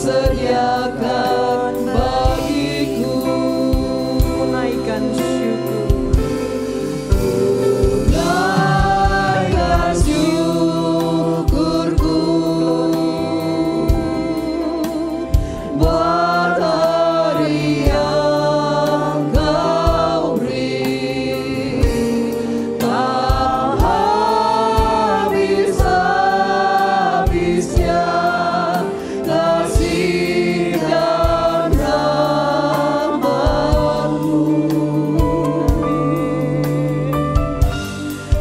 sediakan bagiku. Naikkan syukur. Naikkan syukurku buat hari yang Kau beri, tak habis-habisnya kasih dan rahmat-Mu.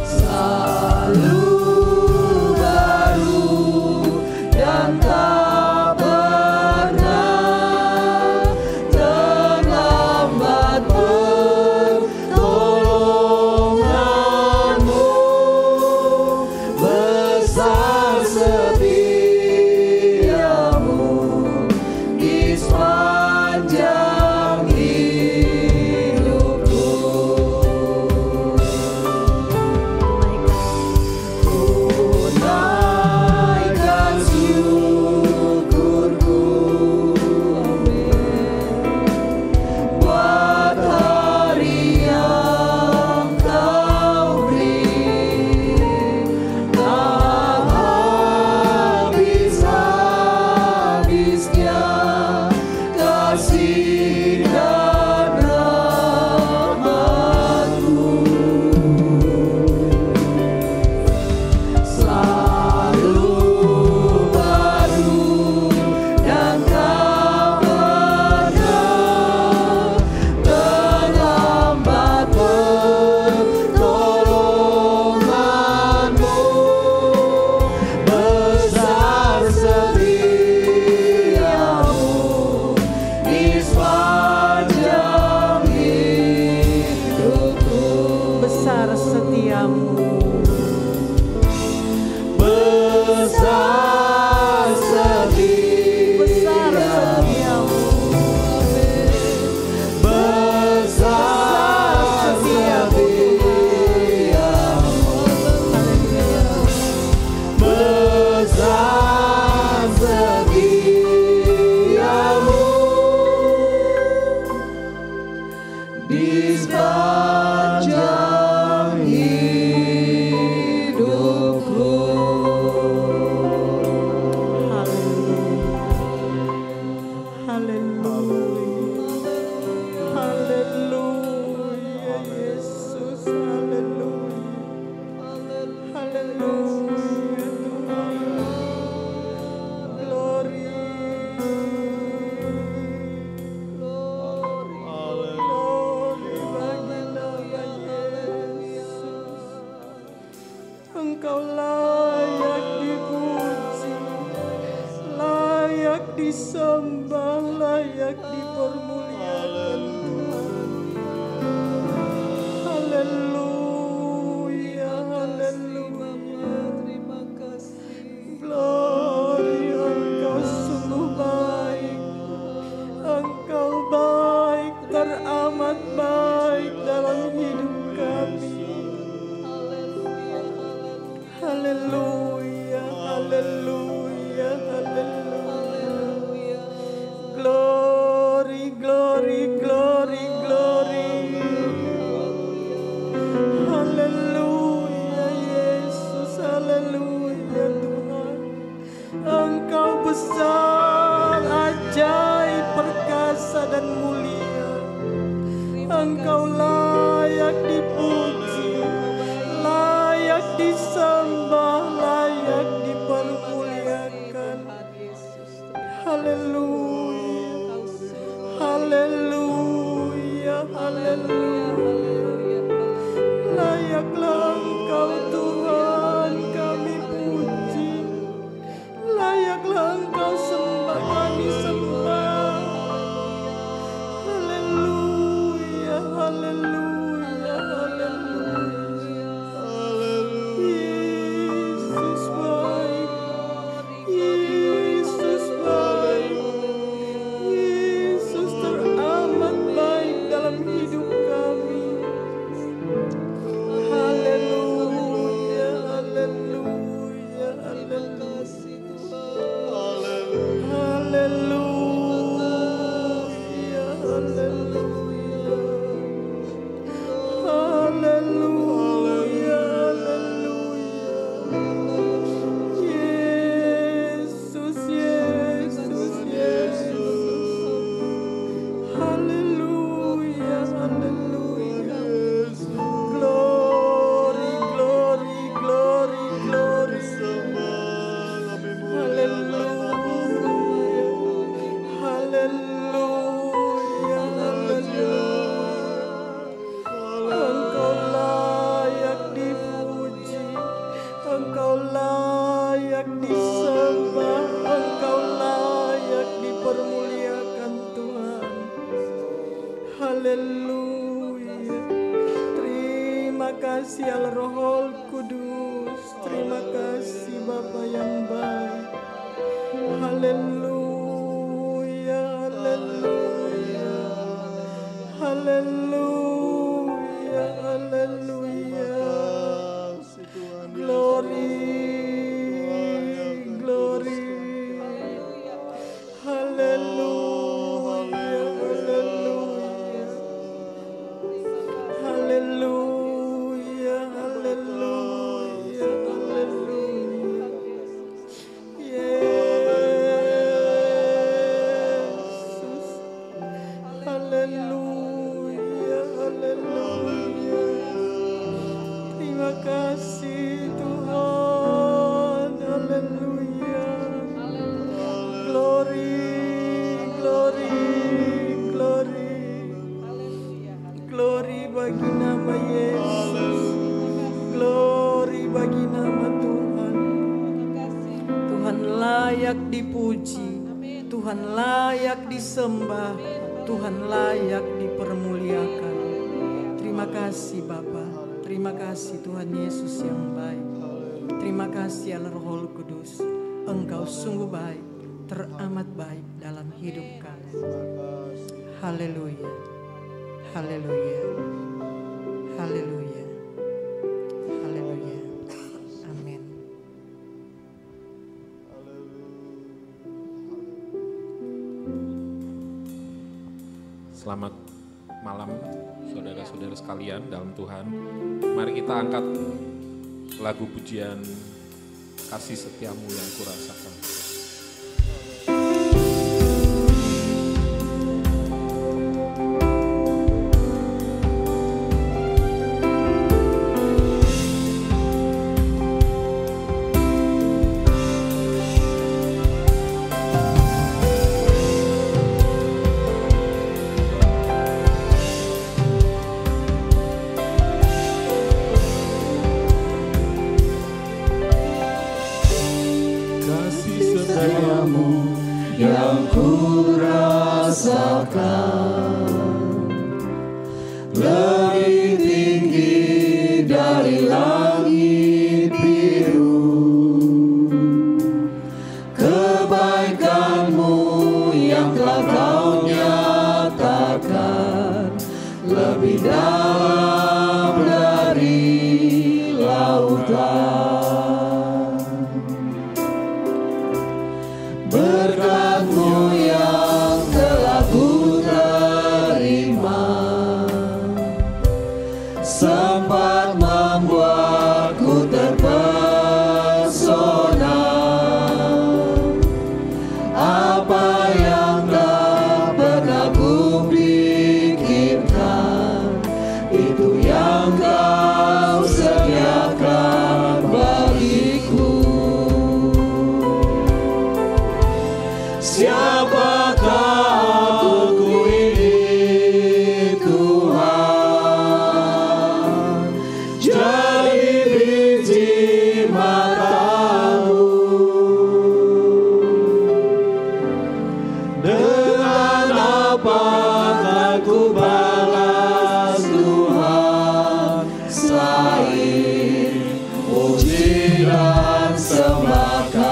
Selalu baru dan tak pernah terlambat pertolongan-Mu. Besar setiamu di sepanjang hidupku. Ku naikkan syukurku buat hari yang Kau beri, tak habis-habisnya kasih dan rahmat-Mu. Selalu baru dan tak pernah terlambat pertolongan-Mu. Besar setiamu di sepanjang hidupku. Besar setiamu. Besar setiamu. Besar setiamu. Besar setiamu. Besar setiamu di sepanjang hidupku. Haleluya. Haleluya Yesus. Haleluya. Haleluya Tuhan. Glory. Glory bagi nama Yesus. Engkau layak dipuji, layak disembah, layak dipermuliakan Tuhan. Haleluya, haleluya. Terima kasih. Glory, Engkau sungguh baik. Engkau baik, teramat baik dalam hidup kami. Haleluya, haleluya, haleluya. Glory, glory, glory, glory. Haleluya Yesus, haleluya Tuhan. Engkau besar, ajaib, perkasa dan mulia. Engkau layak dipuji, layak disembah, layak dipermuliakan. Haleluya, haleluya, haleluya. Layaklah Engkau Tuhan kami puji, layaklah Engkau sembah kami sembah. Haleluya, haleluya, haleluya. Yesus baik, Yesus baik, Yesus teramat baik dalam hidup kami. haleluya. Terima kasih Allah Roh Kudus. Terima kasih Bapa yang baik. Haleluya, haleluya, haleluya, haleluya. Glory, glory. Haleluya, haleluya. Haleluya, haleluya, haleluya. Yesus. Haleluya, haleluya. Terima kasih Tuhan. Haleluya. Glory, glory, glory. Glory bagi nama Yesus. Glory bagi nama Tuhan. Tuhan layak dipuji. Tuhan layak disembah. Tuhan layak dipermuliakan. Terima kasih Bapa. Terima kasih Tuhan Yesus yang baik. Terima kasih Allah Roh Kudus. Engkau sungguh baik, teramat baik dalam hidup kami. Haleluya. Haleluya. Haleluya. Haleluya. Amin. Selamat malam saudara-saudara sekalian dalam Tuhan. Mari kita angkat lagu pujian Kasih Setiamu yang Kurasakan. Yang kurasakan lebih tinggi dari langit biru. Kebaikanmu yang telah kau nyatakan lebih dalam dari lautan. Berkat-Mu yang telah ku terima sempat membuatku terpesona. Apa yang tak pernah ku pikirkan, itu yang Kau sediakan bagiku. Siapakah aku ini Tuhan, jadi biji mata-Mu. Dengan apakah ku balas Tuhan, selain puji dan sembah Kau.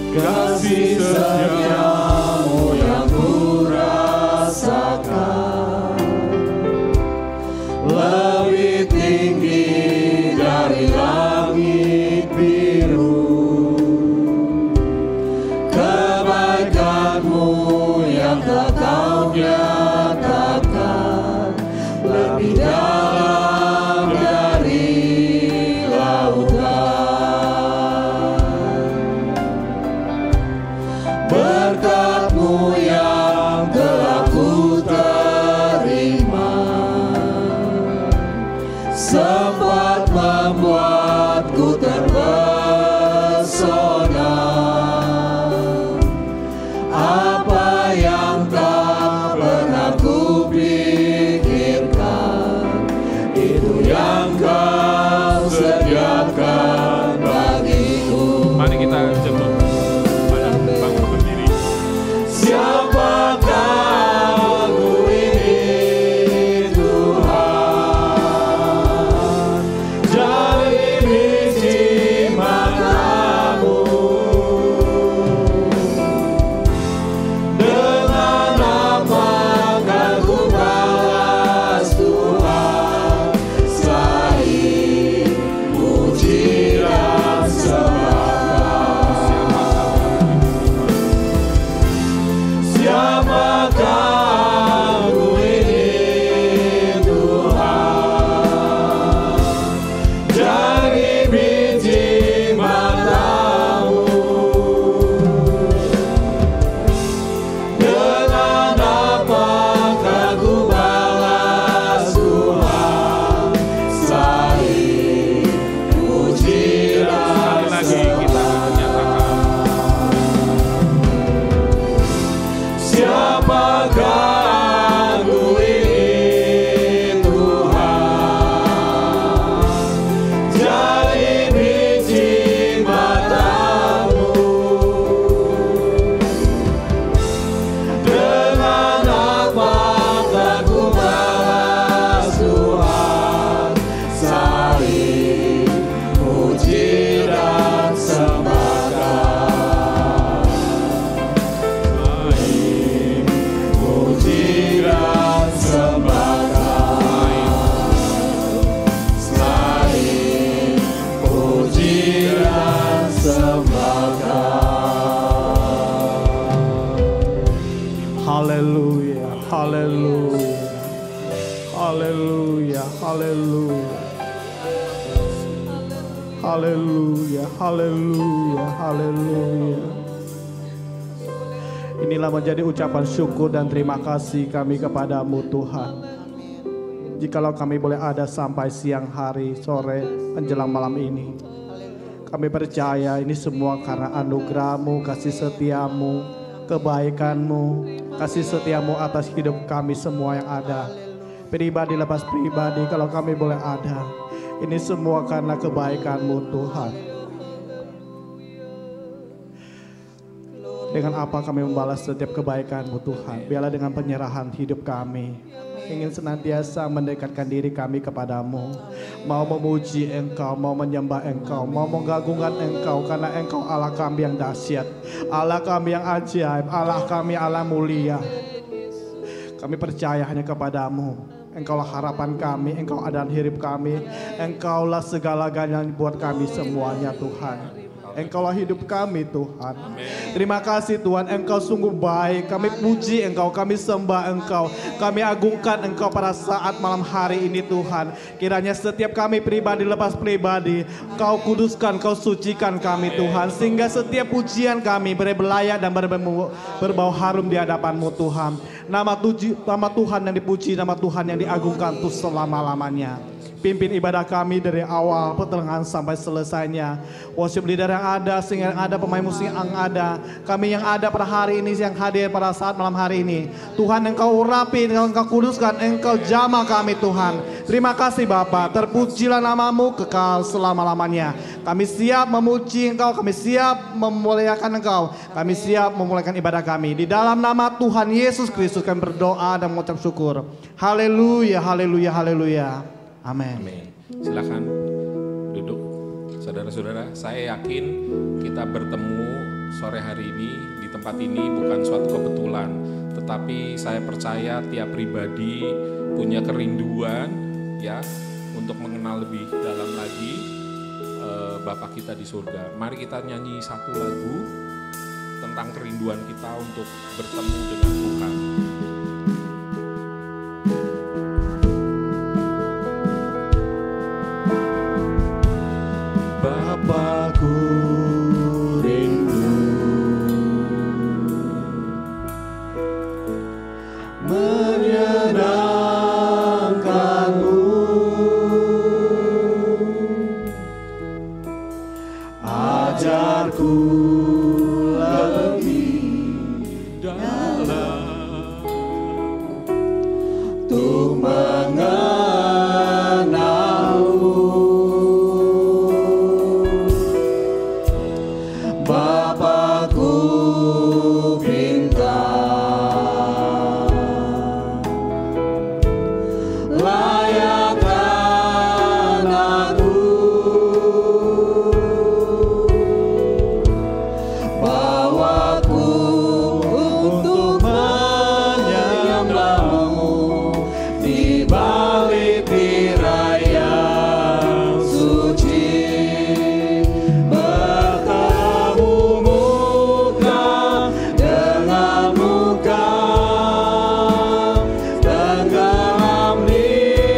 Kasih setiamu yang kurasakan lebih tinggi dari langit biru. Kebaikan-Mu yang telah Kau nyatakan lebih dalam dari lautan. Berkat-Mu yang telah ku terima sempat membuatku terpesona. Apa yang tak pernah ku pikirkan, Haleluya, haleluya. Haleluya, haleluya, haleluya. Inilah menjadi ucapan syukur dan terima kasih kami kepadamu Tuhan. Jikalau kami boleh ada sampai siang hari, sore, menjelang malam ini, kami percaya ini semua karena anugerah-Mu, kasih setia-Mu, kebaikan-Mu, kasih setia-Mu atas hidup kami semua yang ada. Pribadi lepas pribadi, kalau kami boleh ada, ini semua karena kebaikan-Mu Tuhan. Dengan apa kami membalas setiap kebaikan-Mu Tuhan? Biarlah dengan penyerahan hidup kami, ingin senantiasa mendekatkan diri kami kepadamu. Mau memuji Engkau, mau menyembah Engkau, mau menggagungkan Engkau, karena Engkau Allah kami yang dahsyat, Allah kami yang ajaib, Allah kami Allah mulia. Kami percaya hanya kepadamu. Engkaulah harapan kami, Engkau adalah hidup kami, Engkaulah segala-galanya buat kami semuanya Tuhan. Engkaulah hidup kami Tuhan. Terima kasih Tuhan, Engkau sungguh baik. Kami puji Engkau, kami sembah Engkau, kami agungkan Engkau pada saat malam hari ini Tuhan. Kiranya setiap kami pribadi lepas pribadi, Kau kuduskan, Kau sucikan kami Tuhan, sehingga setiap pujian kami berbelayak dan berbau harum di hadapan-Mu Tuhan. Nama Tuhan yang dipuji, nama Tuhan yang diagungkan untuk selama-lamanya. Pimpin ibadah kami dari awal pertengahan sampai selesainya. Worship leader yang ada, singer yang ada, pemain musik yang ada, kami yang ada pada hari ini, yang hadir pada saat malam hari ini. Tuhan, Engkau urapi, Engkau kuduskan, Engkau jamah kami Tuhan. Terima kasih Bapa, terpujilah nama-Mu kekal selama-lamanya. Kami siap memuji Engkau, kami siap memuliakan Engkau, kami siap memulaikan ibadah kami. Di dalam nama Tuhan Yesus Kristus kami berdoa dan mengucap syukur. Haleluya, haleluya, haleluya. Amin. Silakan duduk, saudara-saudara. Saya yakin kita bertemu sore hari ini di tempat ini bukan suatu kebetulan, tetapi saya percaya tiap pribadi punya kerinduan ya untuk mengenal lebih dalam lagi Bapa kita di surga. Mari kita nyanyi satu lagu tentang kerinduan kita untuk bertemu dengan Tuhan. Bapakku rindu menyenangkan-Mu, ajarku lebih dalam untuk mengenal-Mu. Bapakku bintang, layakkan aku, bawaku untuk menyembah-Mu di balik tirai yang suci. Tenggelam di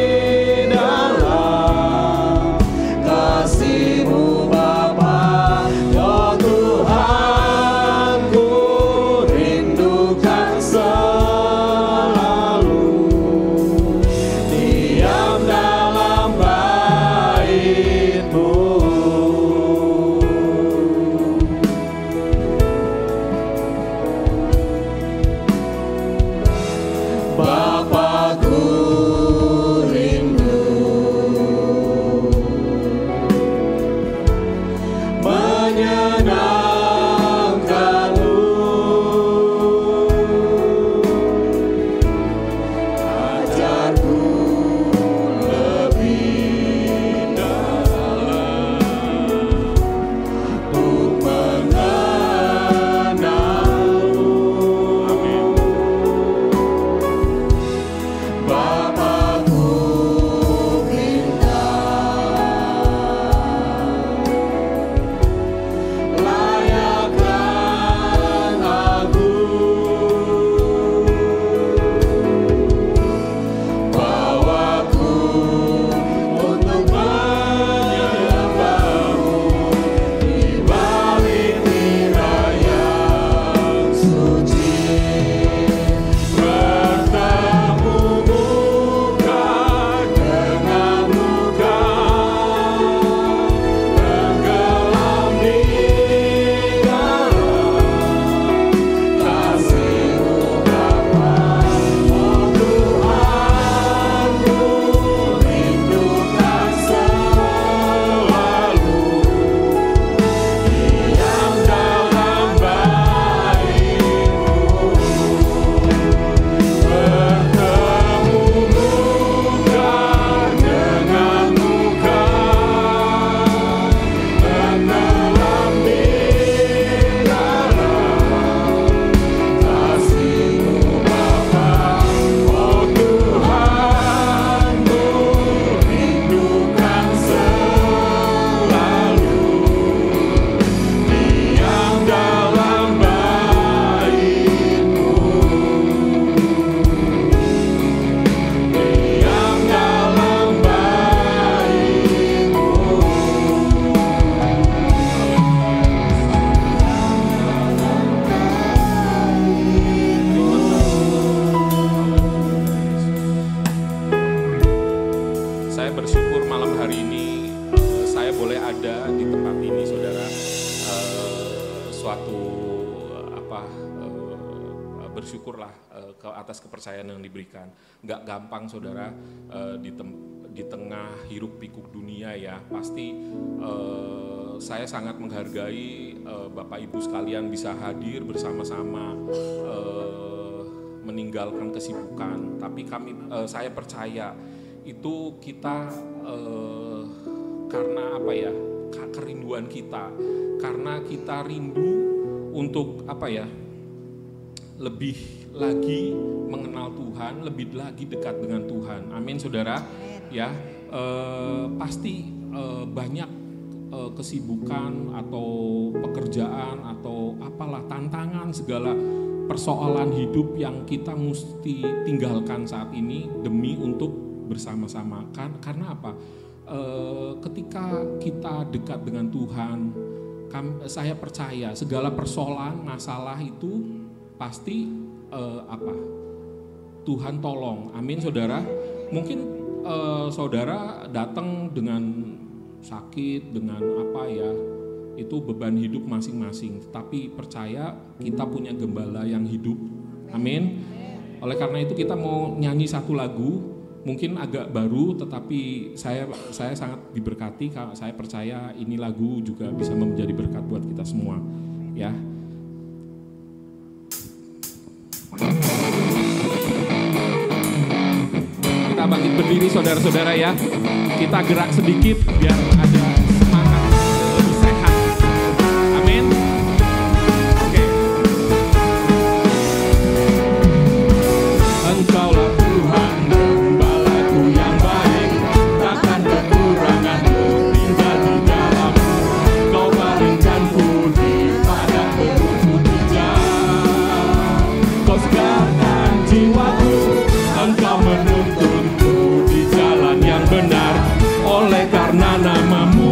saya bersyukur malam hari ini saya boleh ada di tempat ini, saudara. Suatu bersyukurlah ke atas kepercayaan yang diberikan. Nggak gampang, saudara, di tengah hiruk pikuk dunia ya. Pasti saya sangat menghargai Bapak Ibu sekalian bisa hadir bersama-sama, meninggalkan kesibukan. Tapi saya percaya itu kita karena apa ya, kerinduan kita, karena kita rindu untuk apa ya, lebih lagi mengenal Tuhan, lebih lagi dekat dengan Tuhan. Amin, saudara. Ya, pasti banyak kesibukan atau pekerjaan atau apalah, tantangan, segala persoalan hidup yang kita mesti tinggalkan saat ini demi untuk bersama-sama. Karena apa? Ketika kita dekat dengan Tuhan, saya percaya segala persoalan, masalah itu pasti Tuhan tolong. Amin, saudara. Mungkin saudara datang dengan sakit, dengan apa ya, itu beban hidup masing-masing. Tapi percaya kita punya gembala yang hidup. Amin. Oleh karena itu kita mau nyanyi satu lagu, mungkin agak baru, tetapi saya sangat diberkati. Saya percaya ini lagu juga bisa menjadi berkat buat kita semua. Ya. Kita bangkit berdiri, saudara-saudara ya. Kita gerak sedikit biar ada semangat lebih sehat. Amin. Oke. Engkaulah Tuhan, gembalaku yang baik, takkan kekurangan tinggal di dalam-Mu. Kau baringkanku di padang rumput hijau. Kau segarkan jiwaku, Engkau menuntunku di jalan yang benar, oleh karena nama-Mu.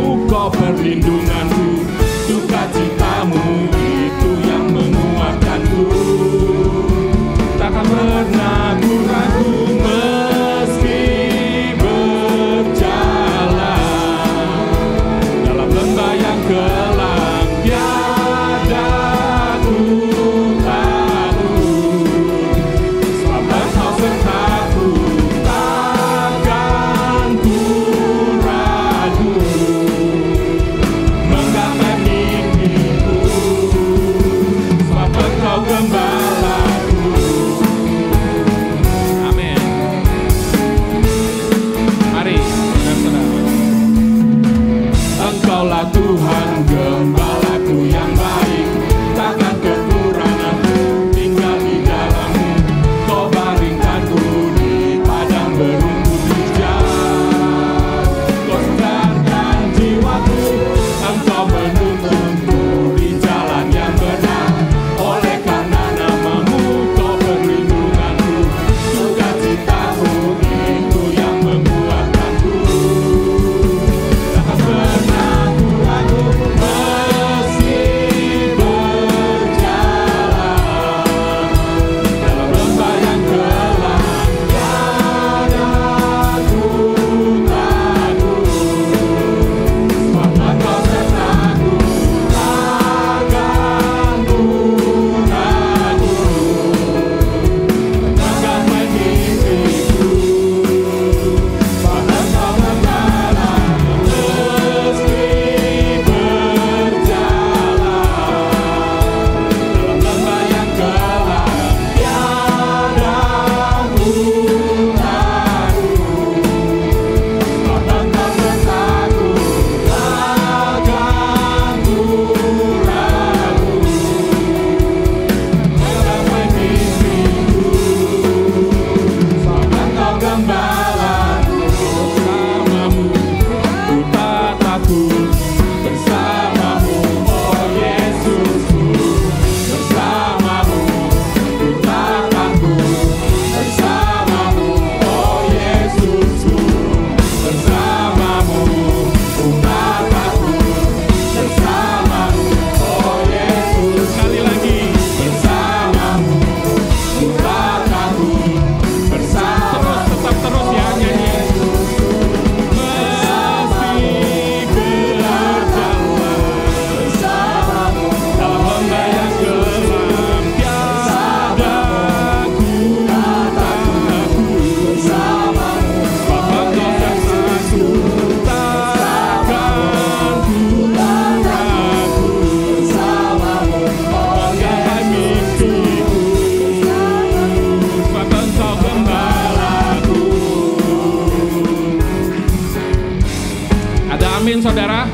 saudara.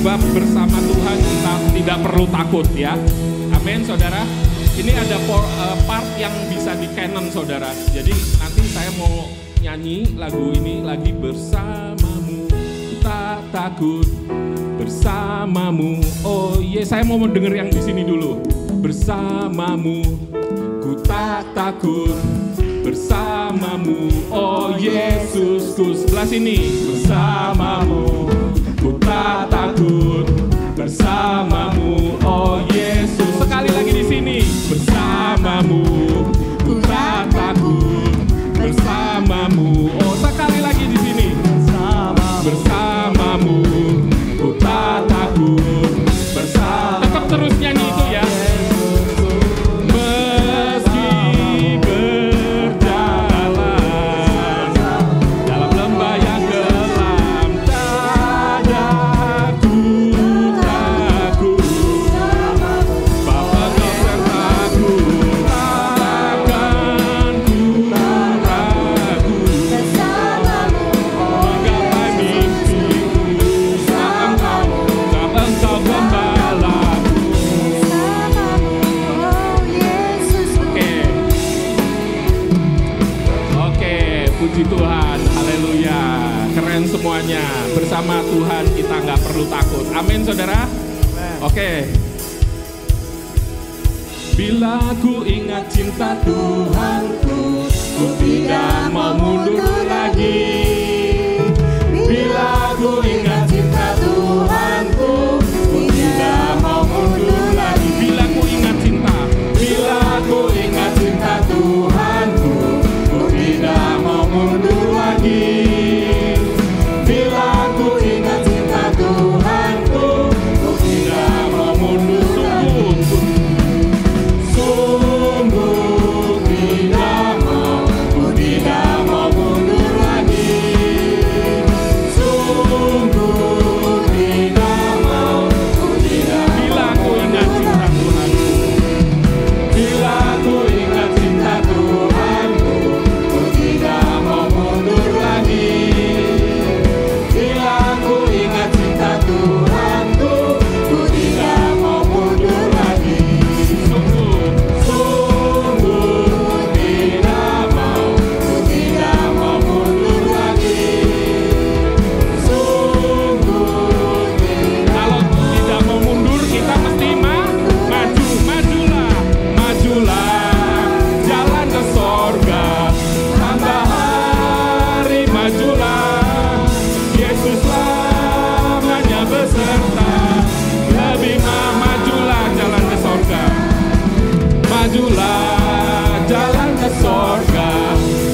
Sebab bersama Tuhan kita tidak perlu takut ya. Amin saudara. Ini ada part yang bisa di canon saudara. Jadi nanti saya mau nyanyi lagu ini lagi, bersamamu tak takut, bersamamu. Oh iya, saya mau denger yang di sini dulu. Bersamamu ku tak takut, bersamamu oh Yesusku. Sebelah sini. Bersamamu ku tak takut, bersamamu oh Yesus. Sekali lagi di sini. Bersamamu ku tak takut, bersamamu. Oh sekali lagi di sini. Bersamamu ku tak takut, bersamamu. Tetap terus nyanyi itu ya. Puji Tuhan, haleluya. Keren semuanya. Bersama Tuhan kita nggak perlu takut. Amin saudara. Oke. Bila ku ingat cinta Tuhanku, ku tidak mau mundur lagi. Bila ku ingat cinta Tuhanku, ku tidak mau mundur lagi. Bila ku ingat cinta, bila ku ingat cinta Tuhanku, ku tidak mau mundur lagi. Bila ku ingat cinta Tuhanku, ku tidak mau mundur. Sungguh tidak mau, ku tidak mau mundur lagi. Sungguh tidak mau, ku tidak. Bila ku ingat cinta Tuhanku, bila ku ingat cinta Tuhanku, ku tidak mau mundur lagi. Bila ku ingat cinta Tuhanku, ku tidak mau mundur lagi. Sungguh tidak mau, ku tidak mau mundur lagi. Sungguh tidak. Kalau tidak mau mundur, kita mesti majulah, jalan ke sorga. Tambah hari majulah, Yesus lamanya beserta. Lebih majulah jalan ke sorga. Majulah jalan ke sorga.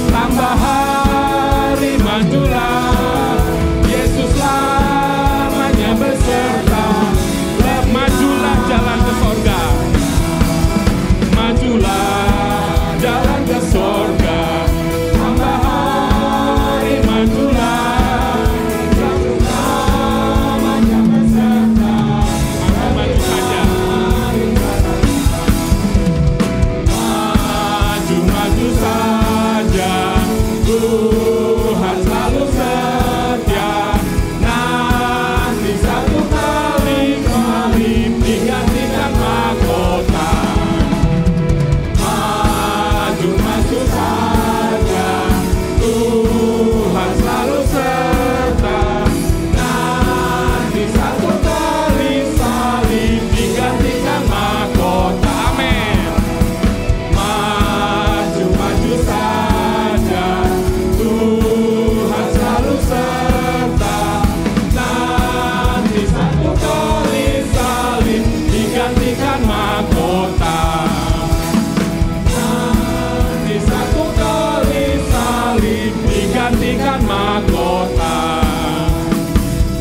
Tambah hari majulah, Yesus lamanya beserta. Majulah jalan ke sorga. Majulah jalan ke sorga. Tambah hari majulah, Yesus lamanya beserta. Maka maju saja. Maju saja, Tuhan selalu setia. Nanti satu kali digantikan mahkota. Maju saja, Tuhan selalu serta. Nanti satu kali salib digantikan mahkota. Amin. Maju saja, Tuhan selalu serta. Nanti satu kali salib digantikan mahkota. Nanti satu kali salib digantikan mahkota.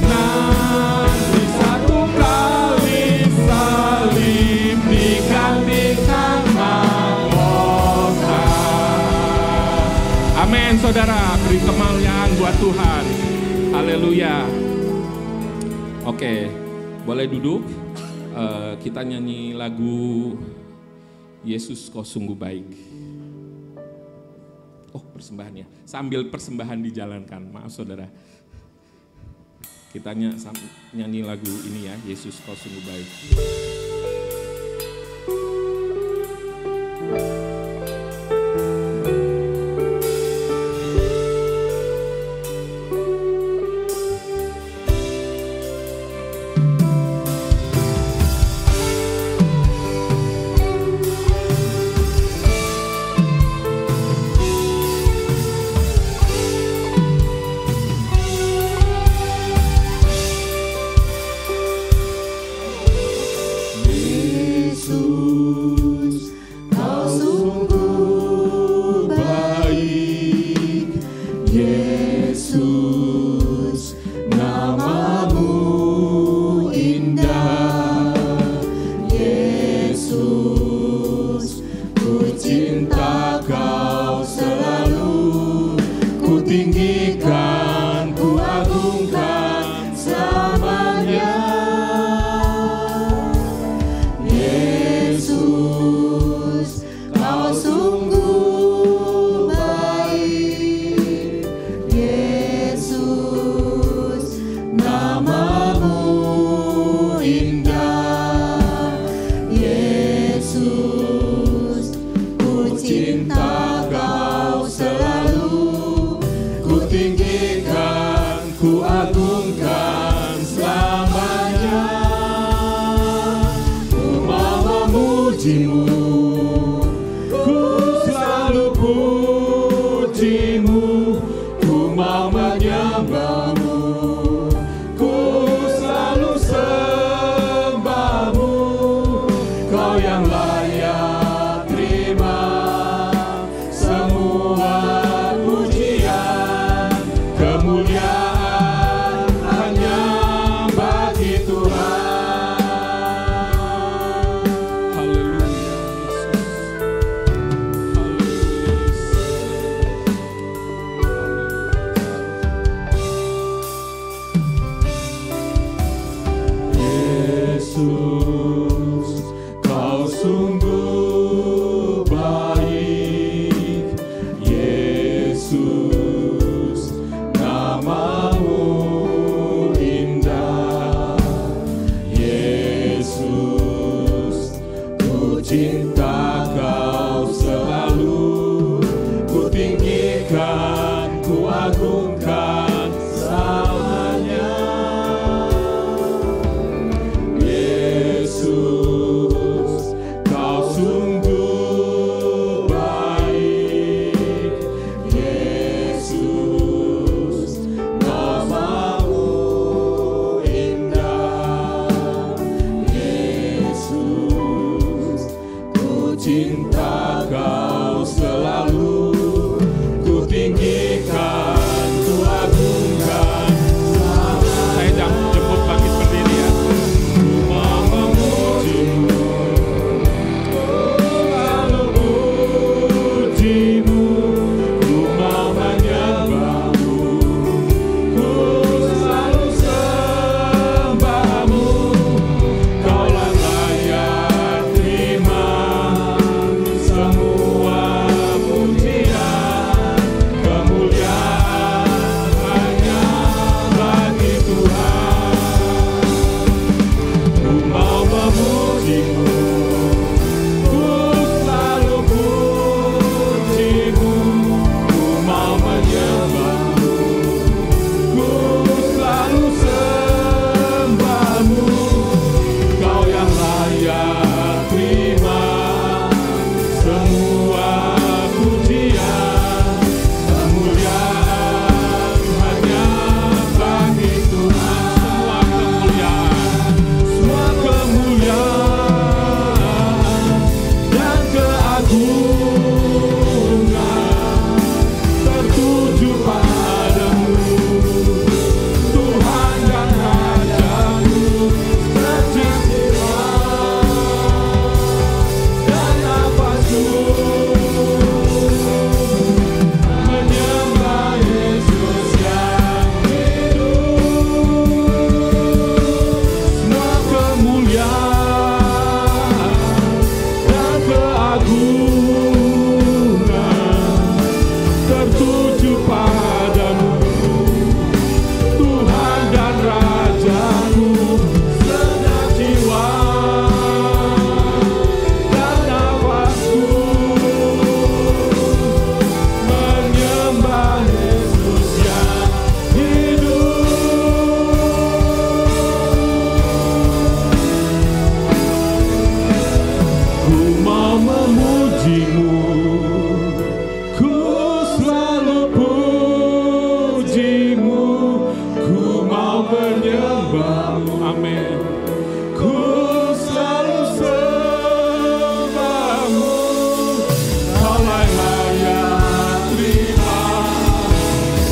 Nanti satu kali salib digantikan mahkota. Amin saudara, beri kemuliaan buat Tuhan. Haleluya. Oke, boleh duduk. Kita nyanyi lagu Yesus kau sungguh baik. Oh persembahannya, sambil persembahan dijalankan, maaf saudara. Kita nyanyi lagu ini ya, Yesus kau sungguh baik. Kau selalu ku tinggikan, ku agungkan.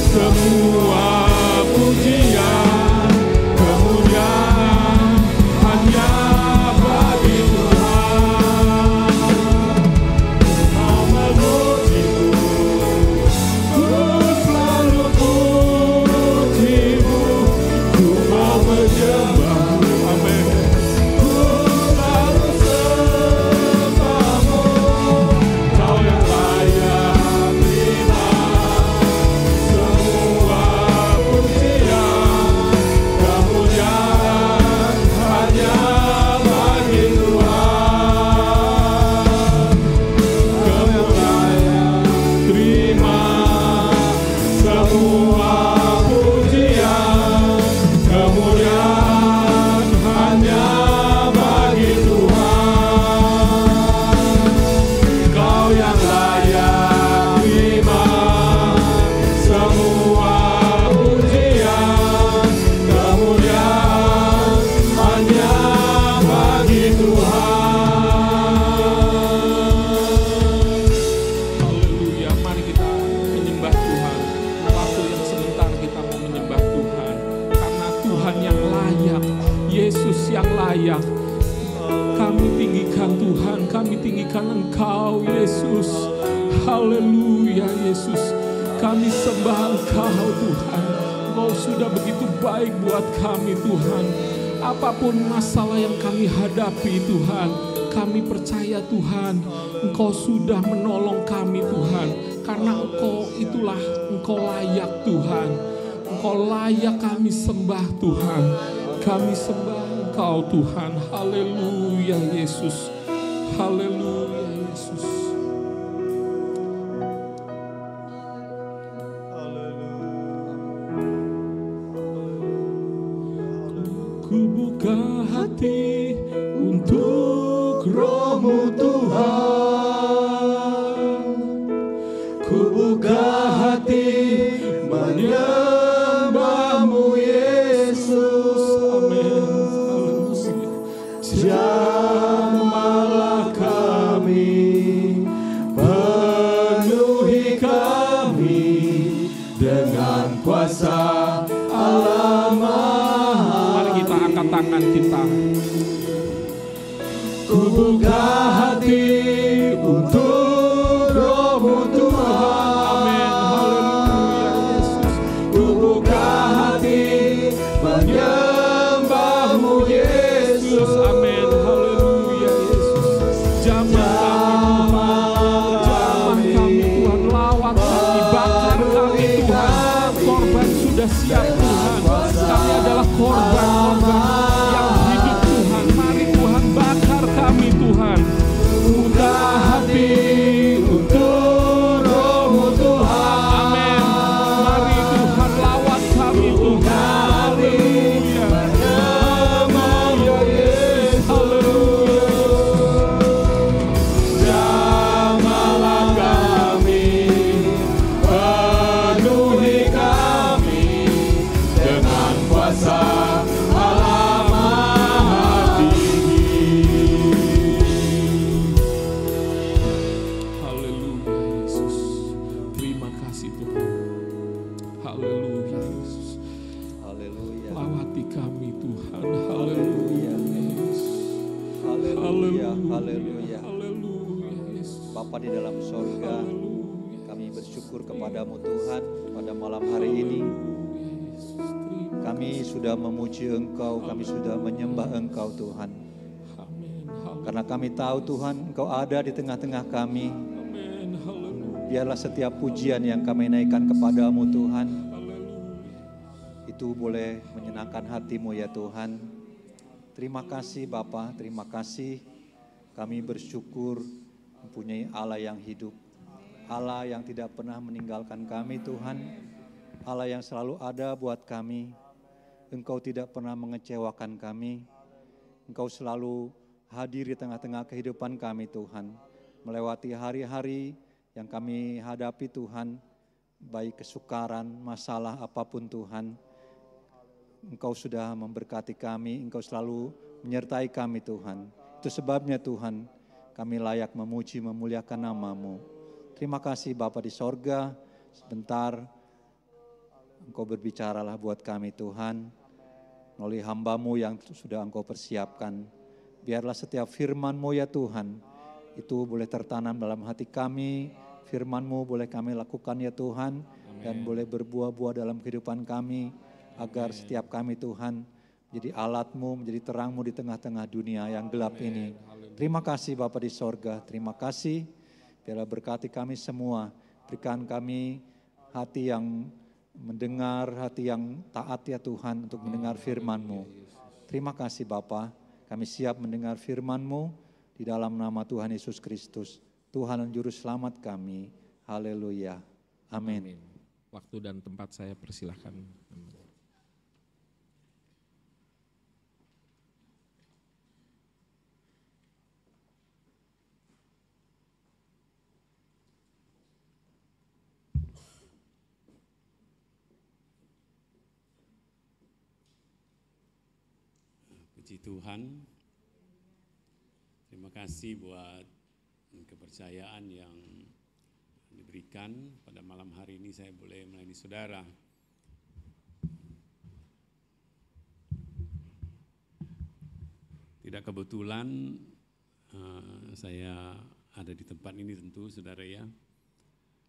semua pujian, kemuliaan hanya bagi Tuhan. Kau memujimu, ku selalu pujimu, ku mau menyembahmu, amin. Ku selalu sembahmu, Kau yang layak terima semua pujian, kemuliaan hanya bagi Tuhan. Kau yang layak terima semua pujian, kemuliaan hanya bagi Tuhan. Kau yang layak terima semua pujian, kemuliaan hanya bagi Tuhan. Haleluya, mari kita menyembah Tuhan. Waktu yang sebentar kita mau menyembah Tuhan, karena Tuhan yang layak, Yesus yang layak. Kami tinggikan Tuhan, kami tinggikan Engkau Yesus. Haleluya Yesus, kami sembah Engkau Tuhan. Engkau sudah begitu baik buat kami Tuhan. Apapun masalah yang kami hadapi Tuhan, kami percaya Tuhan, Engkau sudah menolong kami Tuhan. Karena Engkau layak Tuhan. Engkau layak kami sembah Tuhan. Kami sembah Engkau Tuhan. Haleluya Yesus. Haleluya Yesus. Ku buka hati untuk Roh-Mu Tuhan. Ku buka hati menyembah-Mu Yesus. Amin. Haleluya. Jamahlah kami, penuhi kami dengan kuasa Allah Maha. Mari kita angkat tangan kita. Ku buka hati untuk Roh-Mu Tuhan. Amin. Haleluya Yesus. Ku buka hati menyembah-Mu Yesus. Amin. Haleluya Yesus. Jamah kami Tuhan, lawat kami, bakar kami Tuhan. Korban sudah siap Tuhan. Kami adalah korban yang hidup Tuhan. Mari Tuhan bakar kami Tuhan. Buka hati untuk Roh-Mu Tuhan. Amin. Mari Tuhan lawat kami Tuhan. Haleluya. Haleluya Yesus. Haleluya. Jamahlah kami, penuhi kami dengan kuasa Allah Maha Tinggi. Haleluya Yesus. Terima kasih Tuhan. Haleluya Yesus. Haleluya. Lawati kami Tuhan. Haleluya Yesus. Haleluya. Haleluya. Haleluya Yesus. Bapa di dalam sorga, Haleluya. kami bersyukur kepadamu Tuhan pada malam hari ini. Yesus, terima Kami sudah memuji Engkau, kami sudah menyembah Engkau Tuhan. Amin. Haleluya. Karena kami tahu Tuhan, Engkau ada di tengah-tengah kami. Amin. Haleluya. Biarlah setiap pujian yang kami naikkan kepadamu Tuhan, Haleluya. itu boleh menyenangkan hatimu ya Tuhan. Terima kasih Bapa, terima kasih. Kami bersyukur mempunyai Allah yang hidup. Allah yang tidak pernah meninggalkan kami Tuhan. Allah yang selalu ada buat kami. Engkau tidak pernah mengecewakan kami. Engkau selalu hadir di tengah-tengah kehidupan kami Tuhan. Melewati hari-hari yang kami hadapi Tuhan. Baik kesukaran, masalah apapun Tuhan. Engkau sudah memberkati kami, Engkau selalu menyertai kami Tuhan. Itu sebabnya Tuhan, kami layak memuji, memuliakan nama-Mu. Terima kasih Bapa di sorga, sebentar Engkau berbicaralah buat kami Tuhan, melalui hamba-Mu yang sudah Engkau persiapkan. Biarlah setiap firman-Mu ya Tuhan, itu boleh tertanam dalam hati kami, firman-Mu boleh kami lakukan ya Tuhan, dan boleh berbuah-buah dalam kehidupan kami, agar setiap kami Tuhan menjadi alat-Mu, menjadi terang-Mu di tengah-tengah dunia yang gelap ini. Terima kasih Bapa di sorga, terima kasih, biarlah berkati kami semua, berikan kami hati yang mendengar, hati yang taat ya Tuhan untuk mendengar firman-Mu. Terima kasih Bapa, kami siap mendengar firman-Mu di dalam nama Tuhan Yesus Kristus, Tuhan dan Juru Selamat kami. Haleluya. Amin. Waktu dan tempat saya persilahkan. Puji Tuhan, terima kasih buat kepercayaan yang diberikan pada malam hari ini saya boleh melayani saudara. Tidak kebetulan saya ada di tempat ini tentu saudara ya.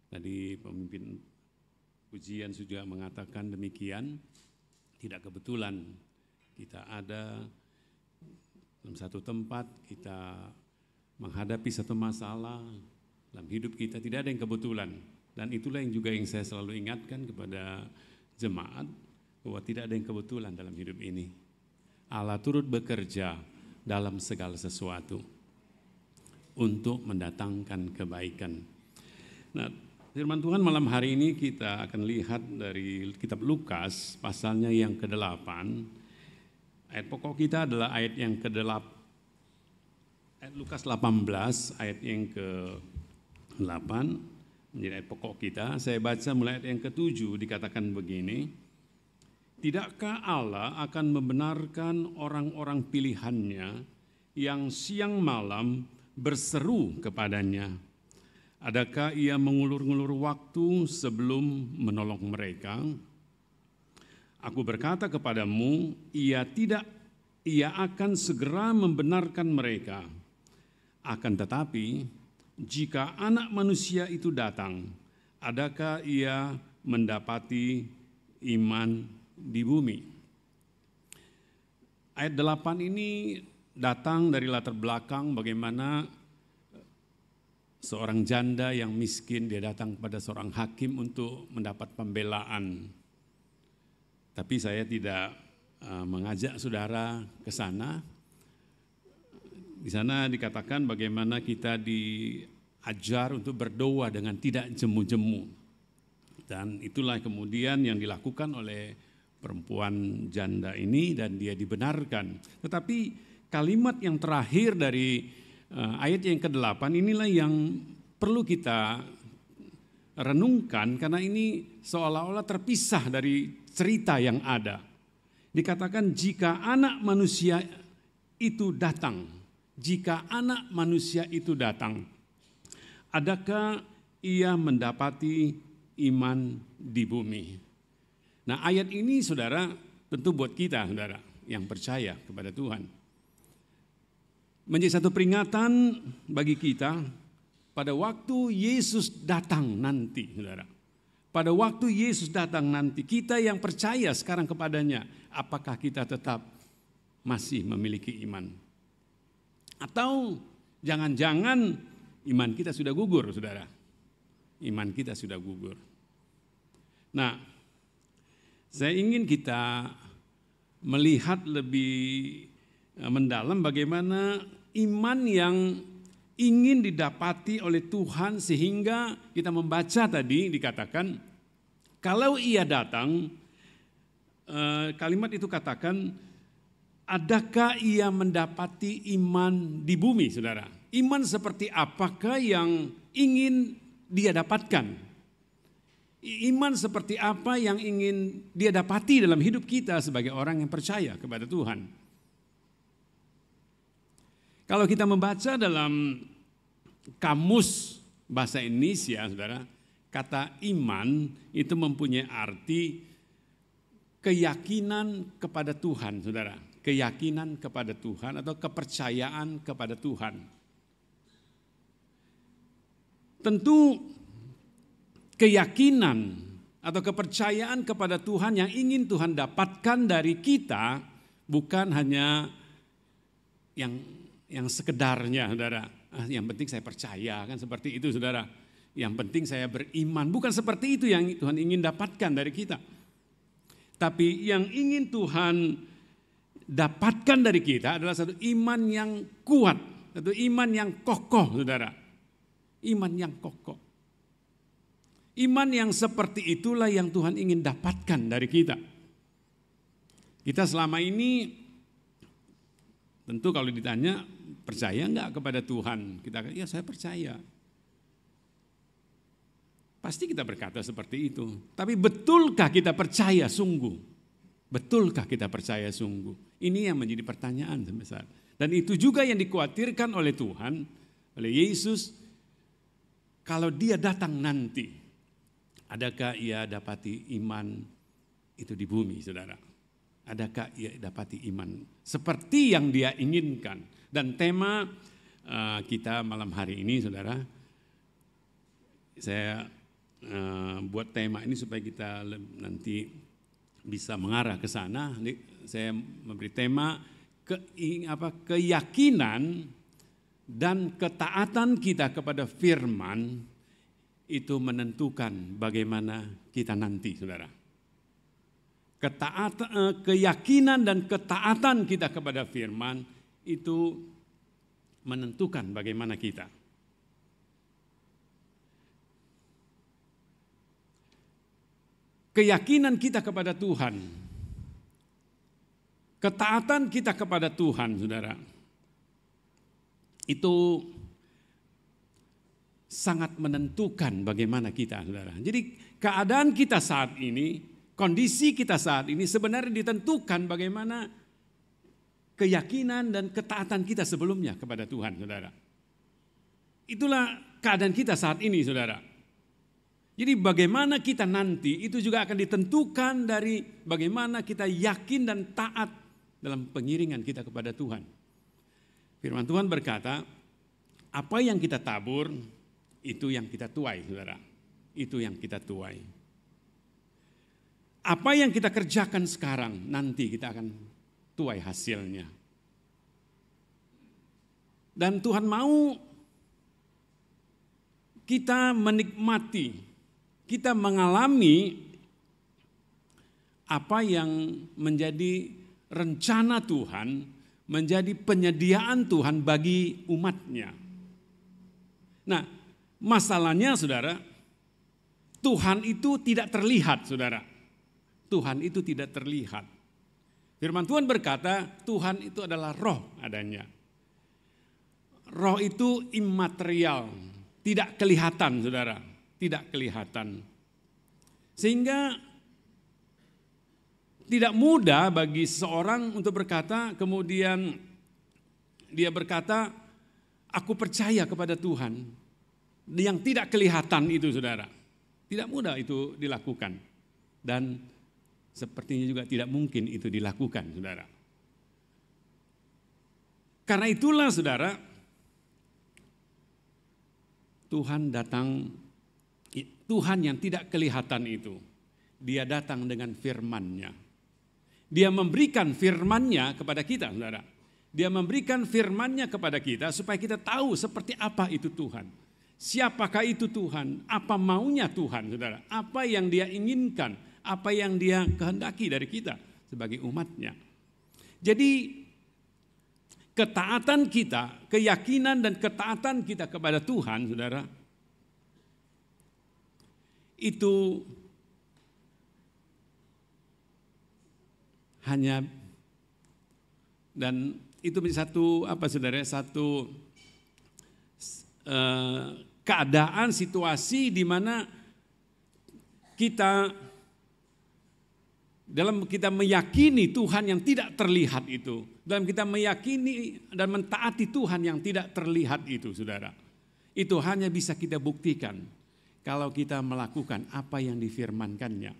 Tadi pemimpin pujian sudah mengatakan demikian, tidak kebetulan kita ada dalam satu tempat, kita menghadapi satu masalah dalam hidup kita, tidak ada yang kebetulan. Dan itulah yang juga yang saya selalu ingatkan kepada jemaat, bahwa tidak ada yang kebetulan dalam hidup ini. Allah turut bekerja dalam segala sesuatu untuk mendatangkan kebaikan. Nah, firman Tuhan malam hari ini kita akan lihat dari kitab Lukas, pasalnya yang ke-8. Ayat pokok kita adalah ayat yang ke-8, ayat Lukas 18, ayat yang ke-8, menjadi ayat pokok kita. Saya baca mulai ayat yang ke-7, dikatakan begini, tidakkah Allah akan membenarkan orang-orang pilihannya yang siang malam berseru kepadanya? Adakah ia mengulur-ngulur waktu sebelum menolong mereka? Aku berkata kepadamu, ia akan segera membenarkan mereka. Akan tetapi, jika Anak Manusia itu datang, adakah ia mendapati iman di bumi? Ayat 8 ini datang dari latar belakang bagaimana seorang janda yang miskin, dia datang kepada seorang hakim untuk mendapat pembelaan. Tapi saya tidak mengajak saudara ke sana. Di sana dikatakan bagaimana kita diajar untuk berdoa dengan tidak jemu-jemu. Dan itulah kemudian yang dilakukan oleh perempuan janda ini dan dia dibenarkan. Tetapi kalimat yang terakhir dari ayat yang ke-8 inilah yang perlu kita renungkan karena ini seolah-olah terpisah dari cerita yang ada. Dikatakan jika Anak Manusia itu datang, jika Anak Manusia itu datang, adakah ia mendapati iman di bumi? Nah, ayat ini saudara tentu buat kita saudara yang percaya kepada Tuhan menjadi satu peringatan bagi kita pada waktu Yesus datang nanti saudara. Pada waktu Yesus datang nanti, kita yang percaya sekarang kepadanya, apakah kita tetap masih memiliki iman? Atau jangan-jangan iman kita sudah gugur, saudara. Iman kita sudah gugur. Nah, saya ingin kita melihat lebih mendalam bagaimana iman yang ingin didapati oleh Tuhan sehingga kita membaca tadi dikatakan kalau ia datang, kalimat itu katakan adakah ia mendapati iman di bumi, saudara? Iman seperti apakah yang ingin dia dapatkan? Iman seperti apa yang ingin dia dapati dalam hidup kita sebagai orang yang percaya kepada Tuhan? Kalau kita membaca dalam kamus bahasa Indonesia, saudara, kata iman itu mempunyai arti keyakinan kepada Tuhan, saudara. Keyakinan kepada Tuhan atau kepercayaan kepada Tuhan. Tentu keyakinan atau kepercayaan kepada Tuhan yang ingin Tuhan dapatkan dari kita bukan hanya yang sekedarnya, saudara. Yang penting saya percaya, kan seperti itu, saudara. Yang penting saya beriman, bukan seperti itu yang Tuhan ingin dapatkan dari kita. Tapi yang ingin Tuhan dapatkan dari kita adalah satu iman yang kuat, satu iman yang kokoh, saudara. Iman yang kokoh. Iman yang seperti itulah yang Tuhan ingin dapatkan dari kita. Kita selama ini tentu kalau ditanya percaya enggak kepada Tuhan, kita akan ya saya percaya. Pasti kita berkata seperti itu. Tapi betulkah kita percaya sungguh? Betulkah kita percaya sungguh? Ini yang menjadi pertanyaan sebesar. Dan itu juga yang dikhawatirkan oleh Tuhan, oleh Yesus. Kalau dia datang nanti, adakah ia dapati iman itu di bumi, saudara? Adakah ia dapati iman seperti yang dia inginkan? Dan tema kita malam hari ini, saudara, saya buat tema ini supaya kita nanti bisa mengarah ke sana. Saya memberi tema keyakinan dan ketaatan kita kepada firman itu menentukan bagaimana kita nanti, saudara. Keyakinan dan ketaatan kita kepada firman itu menentukan bagaimana kita. Keyakinan kita kepada Tuhan, ketaatan kita kepada Tuhan, saudara, itu sangat menentukan bagaimana kita, saudara. Jadi keadaan kita saat ini, kondisi kita saat ini sebenarnya ditentukan bagaimana keyakinan dan ketaatan kita sebelumnya kepada Tuhan, saudara. Itulah keadaan kita saat ini, saudara. Jadi bagaimana kita nanti itu juga akan ditentukan dari bagaimana kita yakin dan taat dalam pengiringan kita kepada Tuhan. Firman Tuhan berkata, apa yang kita tabur itu yang kita tuai, saudara. Itu yang kita tuai. Apa yang kita kerjakan sekarang nanti kita akan tuai hasilnya. Dan Tuhan mau kita menikmati, kita mengalami apa yang menjadi rencana Tuhan, menjadi penyediaan Tuhan bagi umatnya. Nah, masalahnya, saudara, Tuhan itu tidak terlihat, saudara. Tuhan itu tidak terlihat. Firman Tuhan berkata, Tuhan itu adalah roh adanya. Roh itu imaterial, tidak kelihatan, saudara. Tidak kelihatan. Sehingga tidak mudah bagi seorang untuk berkata, kemudian dia berkata, aku percaya kepada Tuhan. Yang tidak kelihatan itu, saudara. Tidak mudah itu dilakukan. Dan sepertinya juga tidak mungkin itu dilakukan, saudara. Karena itulah, saudara, Tuhan datang, Tuhan yang tidak kelihatan itu, dia datang dengan firman-Nya. Dia memberikan firman-Nya kepada kita, saudara. Dia memberikan firman-Nya kepada kita supaya kita tahu seperti apa itu Tuhan. Siapakah itu Tuhan? Apa maunya Tuhan, saudara? Apa yang dia inginkan? Apa yang dia kehendaki dari kita sebagai umat-Nya. Jadi ketaatan kita, keyakinan dan ketaatan kita kepada Tuhan, saudara, itu hanya dan itu menjadi satu saudara, satu keadaan, situasi di mana kita dalam kita meyakini Tuhan yang tidak terlihat itu, dalam kita meyakini dan mentaati Tuhan yang tidak terlihat itu, saudara, itu hanya bisa kita buktikan kalau kita melakukan apa yang difirmankannya.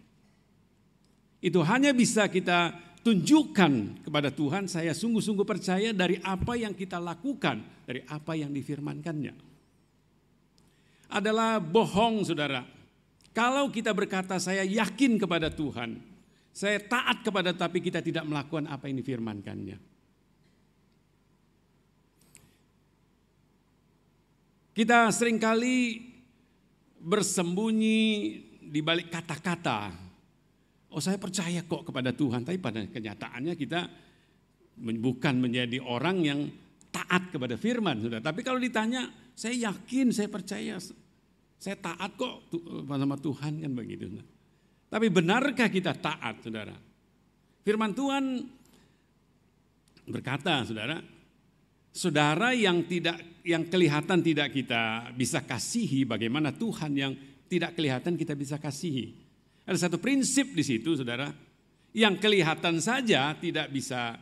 Itu hanya bisa kita tunjukkan kepada Tuhan, saya sungguh-sungguh percaya dari apa yang kita lakukan, dari apa yang difirmankannya. Adalah bohong, saudara. Kalau kita berkata saya yakin kepada Tuhan, saya taat kepada, tapi kita tidak melakukan apa yang difirmankannya. Kita seringkali bersembunyi di balik kata-kata. Oh, saya percaya kok kepada Tuhan, tapi pada kenyataannya kita bukan menjadi orang yang taat kepada firman, saudara. Tapi kalau ditanya, saya yakin, saya percaya, saya taat kok sama Tuhan, kan begitu. Tapi benarkah kita taat, saudara? Firman Tuhan berkata, saudara yang kelihatan tidak kita bisa kasihi, bagaimana Tuhan yang tidak kelihatan kita bisa kasihi. Ada satu prinsip di situ, saudara. Yang kelihatan saja tidak bisa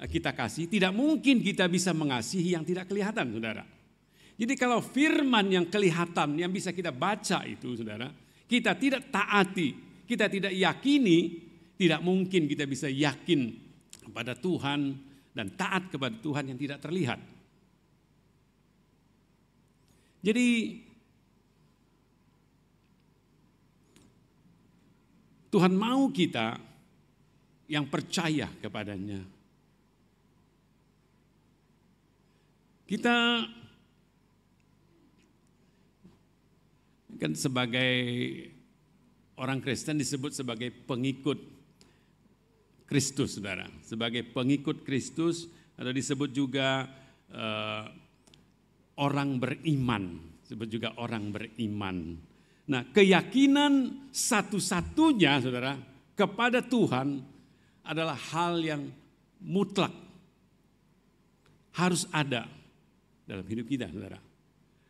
kita kasih, tidak mungkin kita bisa mengasihi yang tidak kelihatan, saudara. Jadi kalau firman yang kelihatan, yang bisa kita baca itu, saudara, kita tidak taati, kita tidak yakini, tidak mungkin kita bisa yakin kepada Tuhan dan taat kepada Tuhan yang tidak terlihat. Jadi Tuhan mau kita yang percaya kepadanya. Kita kan sebagai orang Kristen disebut sebagai pengikut Kristus, saudara. Sebagai pengikut Kristus atau disebut juga orang beriman. Disebut juga orang beriman. Nah, keyakinan satu-satunya, saudara, kepada Tuhan adalah hal yang mutlak. Harus ada dalam hidup kita, saudara.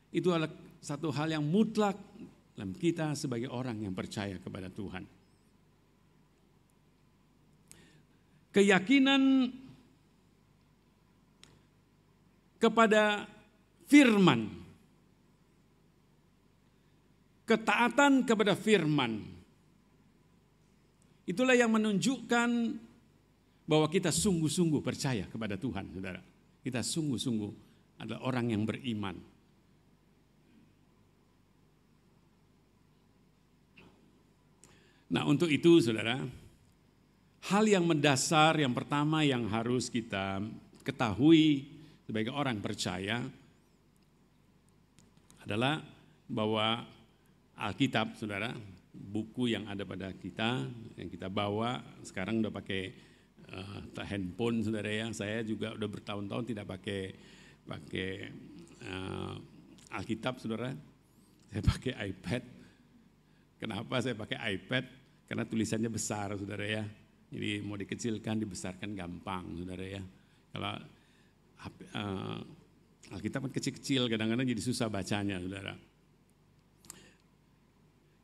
Itu adalah satu hal yang mutlak dalam kita sebagai orang yang percaya kepada Tuhan. Keyakinan kepada firman, ketaatan kepada firman, itulah yang menunjukkan bahwa kita sungguh-sungguh percaya kepada Tuhan, saudara. Kita sungguh-sungguh adalah orang yang beriman. Nah, untuk itu, saudara, hal yang mendasar yang pertama yang harus kita ketahui sebagai orang percaya adalah bahwa Alkitab, saudara, buku yang ada pada kita, yang kita bawa, sekarang udah pakai handphone, saudara ya. Saya juga udah bertahun-tahun tidak pakai Alkitab, saudara. Saya pakai iPad. Kenapa saya pakai iPad? Karena tulisannya besar, saudara ya. Jadi mau dikecilkan, dibesarkan gampang, saudara ya. Kalau Alkitab kan kecil-kecil, kadang-kadang jadi susah bacanya, saudara.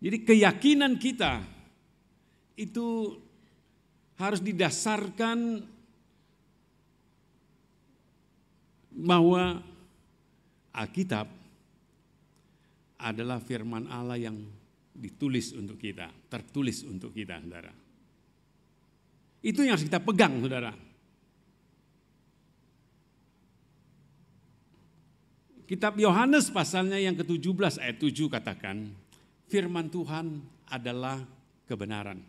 Jadi keyakinan kita itu harus didasarkan bahwa Alkitab adalah firman Allah yang ditulis untuk kita, tertulis untuk kita, saudara. Itu yang harus kita pegang, saudara. Kitab Yohanes pasalnya yang ke-17 ayat 7 katakan, firman Tuhan adalah kebenaran.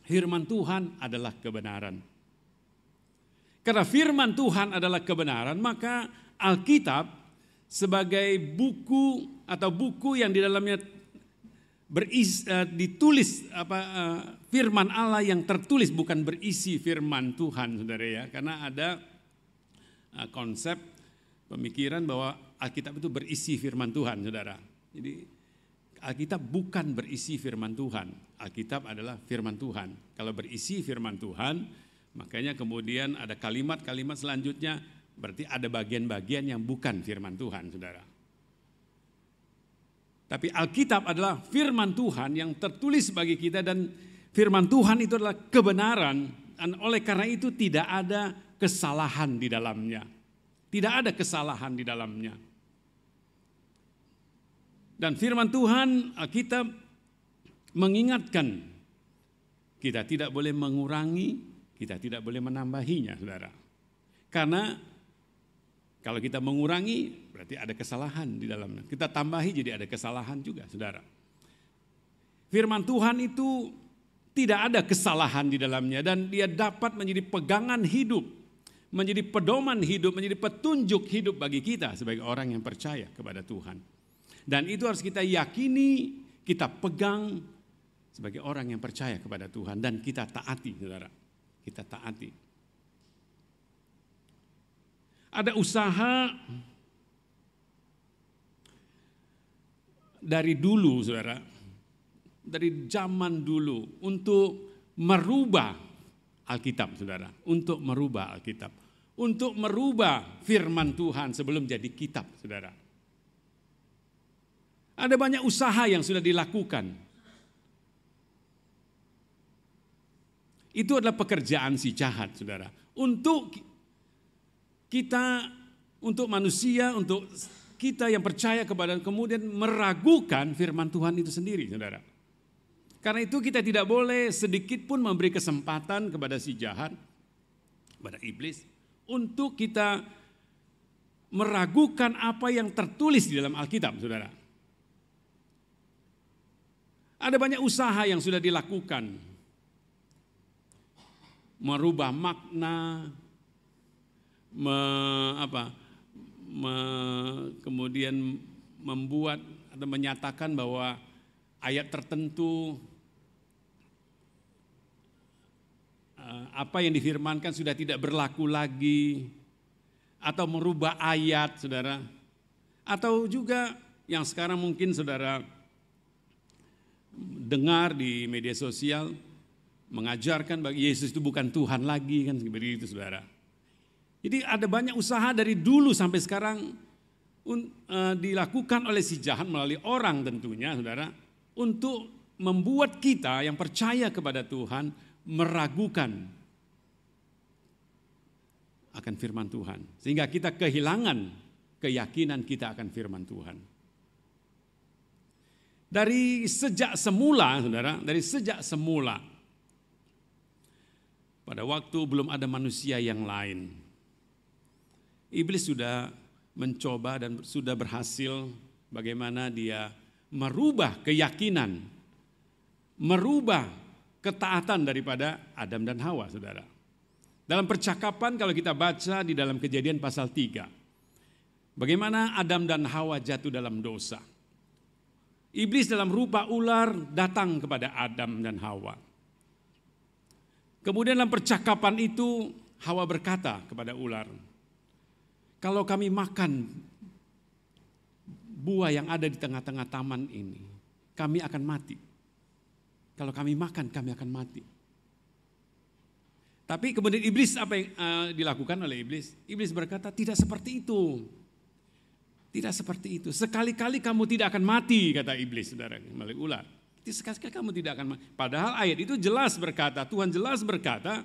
Firman Tuhan adalah kebenaran. Karena firman Tuhan adalah kebenaran, maka Alkitab sebagai buku atau buku yang di dalamnya ditulis firman Allah yang tertulis, bukan berisi firman Tuhan, saudara ya. Karena ada konsep pemikiran bahwa Alkitab itu berisi firman Tuhan, saudara. Jadi Alkitab bukan berisi firman Tuhan. Alkitab adalah firman Tuhan. Kalau berisi firman Tuhan, makanya kemudian ada kalimat-kalimat selanjutnya, berarti ada bagian-bagian yang bukan firman Tuhan, saudara. Tapi Alkitab adalah firman Tuhan yang tertulis bagi kita, dan firman Tuhan itu adalah kebenaran. Dan oleh karena itu tidak ada kesalahan di dalamnya. Tidak ada kesalahan di dalamnya. Dan firman Tuhan, Alkitab mengingatkan Kita tidak boleh mengurangi, kita tidak boleh menambahinya, saudara. Karena kalau kita mengurangi berarti ada kesalahan di dalamnya. Kita tambahi jadi ada kesalahan juga, saudara. Firman Tuhan itu tidak ada kesalahan di dalamnya dan dia dapat menjadi pegangan hidup, menjadi pedoman hidup, menjadi petunjuk hidup bagi kita sebagai orang yang percaya kepada Tuhan. Dan itu harus kita yakini, kita pegang sebagai orang yang percaya kepada Tuhan dan kita taati, saudara. Kita taati. Ada usaha dari dulu, saudara, dari zaman dulu untuk merubah Alkitab, saudara, untuk merubah Alkitab, untuk merubah firman Tuhan sebelum jadi kitab, saudara. Ada banyak usaha yang sudah dilakukan. Itu adalah pekerjaan si jahat, saudara. Untuk kita, untuk manusia, untuk kita yang percaya kepada kemudian meragukan firman Tuhan itu sendiri, saudara. Karena itu kita tidak boleh sedikit pun memberi kesempatan kepada si jahat, kepada iblis, untuk kita meragukan apa yang tertulis di dalam Alkitab, saudara. Ada banyak usaha yang sudah dilakukan. Merubah makna, kemudian membuat atau menyatakan bahwa ayat tertentu apa yang difirmankan sudah tidak berlaku lagi, atau merubah ayat, saudara. Atau juga yang sekarang mungkin saudara dengar di media sosial, mengajarkan bahwa Yesus itu bukan Tuhan lagi, kan seperti itu, saudara. Jadi ada banyak usaha dari dulu sampai sekarang dilakukan oleh si jahat melalui orang tentunya, saudara, untuk membuat kita yang percaya kepada Tuhan meragukan akan firman Tuhan. Sehingga kita kehilangan keyakinan kita akan firman Tuhan. Dari sejak semula, saudara, dari sejak semula, pada waktu belum ada manusia yang lain, iblis sudah mencoba dan sudah berhasil bagaimana dia merubah keyakinan, merubah ketaatan daripada Adam dan Hawa, saudara. Dalam percakapan kalau kita baca di dalam Kejadian pasal 3, bagaimana Adam dan Hawa jatuh dalam dosa. Iblis dalam rupa ular datang kepada Adam dan Hawa. Kemudian dalam percakapan itu Hawa berkata kepada ular, kalau kami makan buah yang ada di tengah-tengah taman ini, kami akan mati. Kalau kami makan, kami akan mati. Tapi kemudian iblis, apa yang dilakukan oleh iblis? Iblis berkata, tidak seperti itu. Tidak seperti itu. Sekali-kali kamu tidak akan mati, kata iblis, saudara, melalui ular. Sekali-kali kamu tidak akan mati. Padahal ayat itu jelas berkata, Tuhan jelas berkata,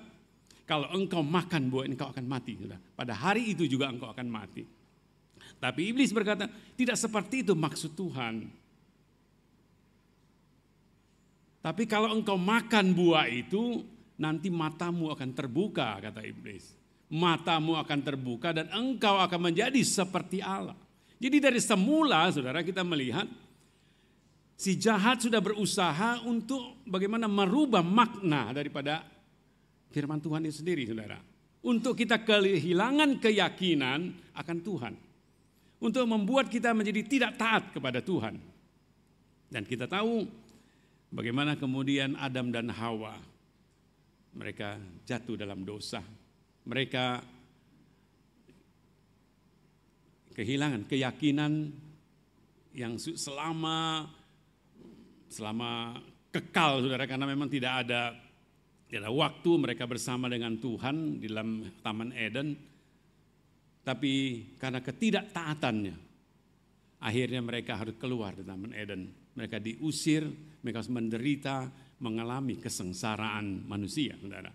kalau engkau makan buah engkau akan mati. Pada hari itu juga engkau akan mati. Tapi iblis berkata, tidak seperti itu maksud Tuhan. Tapi kalau engkau makan buah itu, nanti matamu akan terbuka, kata iblis. Matamu akan terbuka dan engkau akan menjadi seperti Allah. Jadi dari semula, saudara, kita melihat si jahat sudah berusaha untuk bagaimana merubah makna daripada firman Tuhan itu sendiri, saudara. Untuk kita kehilangan keyakinan akan Tuhan. Untuk membuat kita menjadi tidak taat kepada Tuhan. Dan kita tahu bagaimana kemudian Adam dan Hawa, mereka jatuh dalam dosa. Mereka kehilangan keyakinan yang selama kekal, saudara, karena memang tidak ada waktu mereka bersama dengan Tuhan di dalam Taman Eden. Tapi karena ketidaktaatannya, akhirnya mereka harus keluar dari Taman Eden. Mereka diusir, mereka harus menderita, mengalami kesengsaraan manusia, saudara.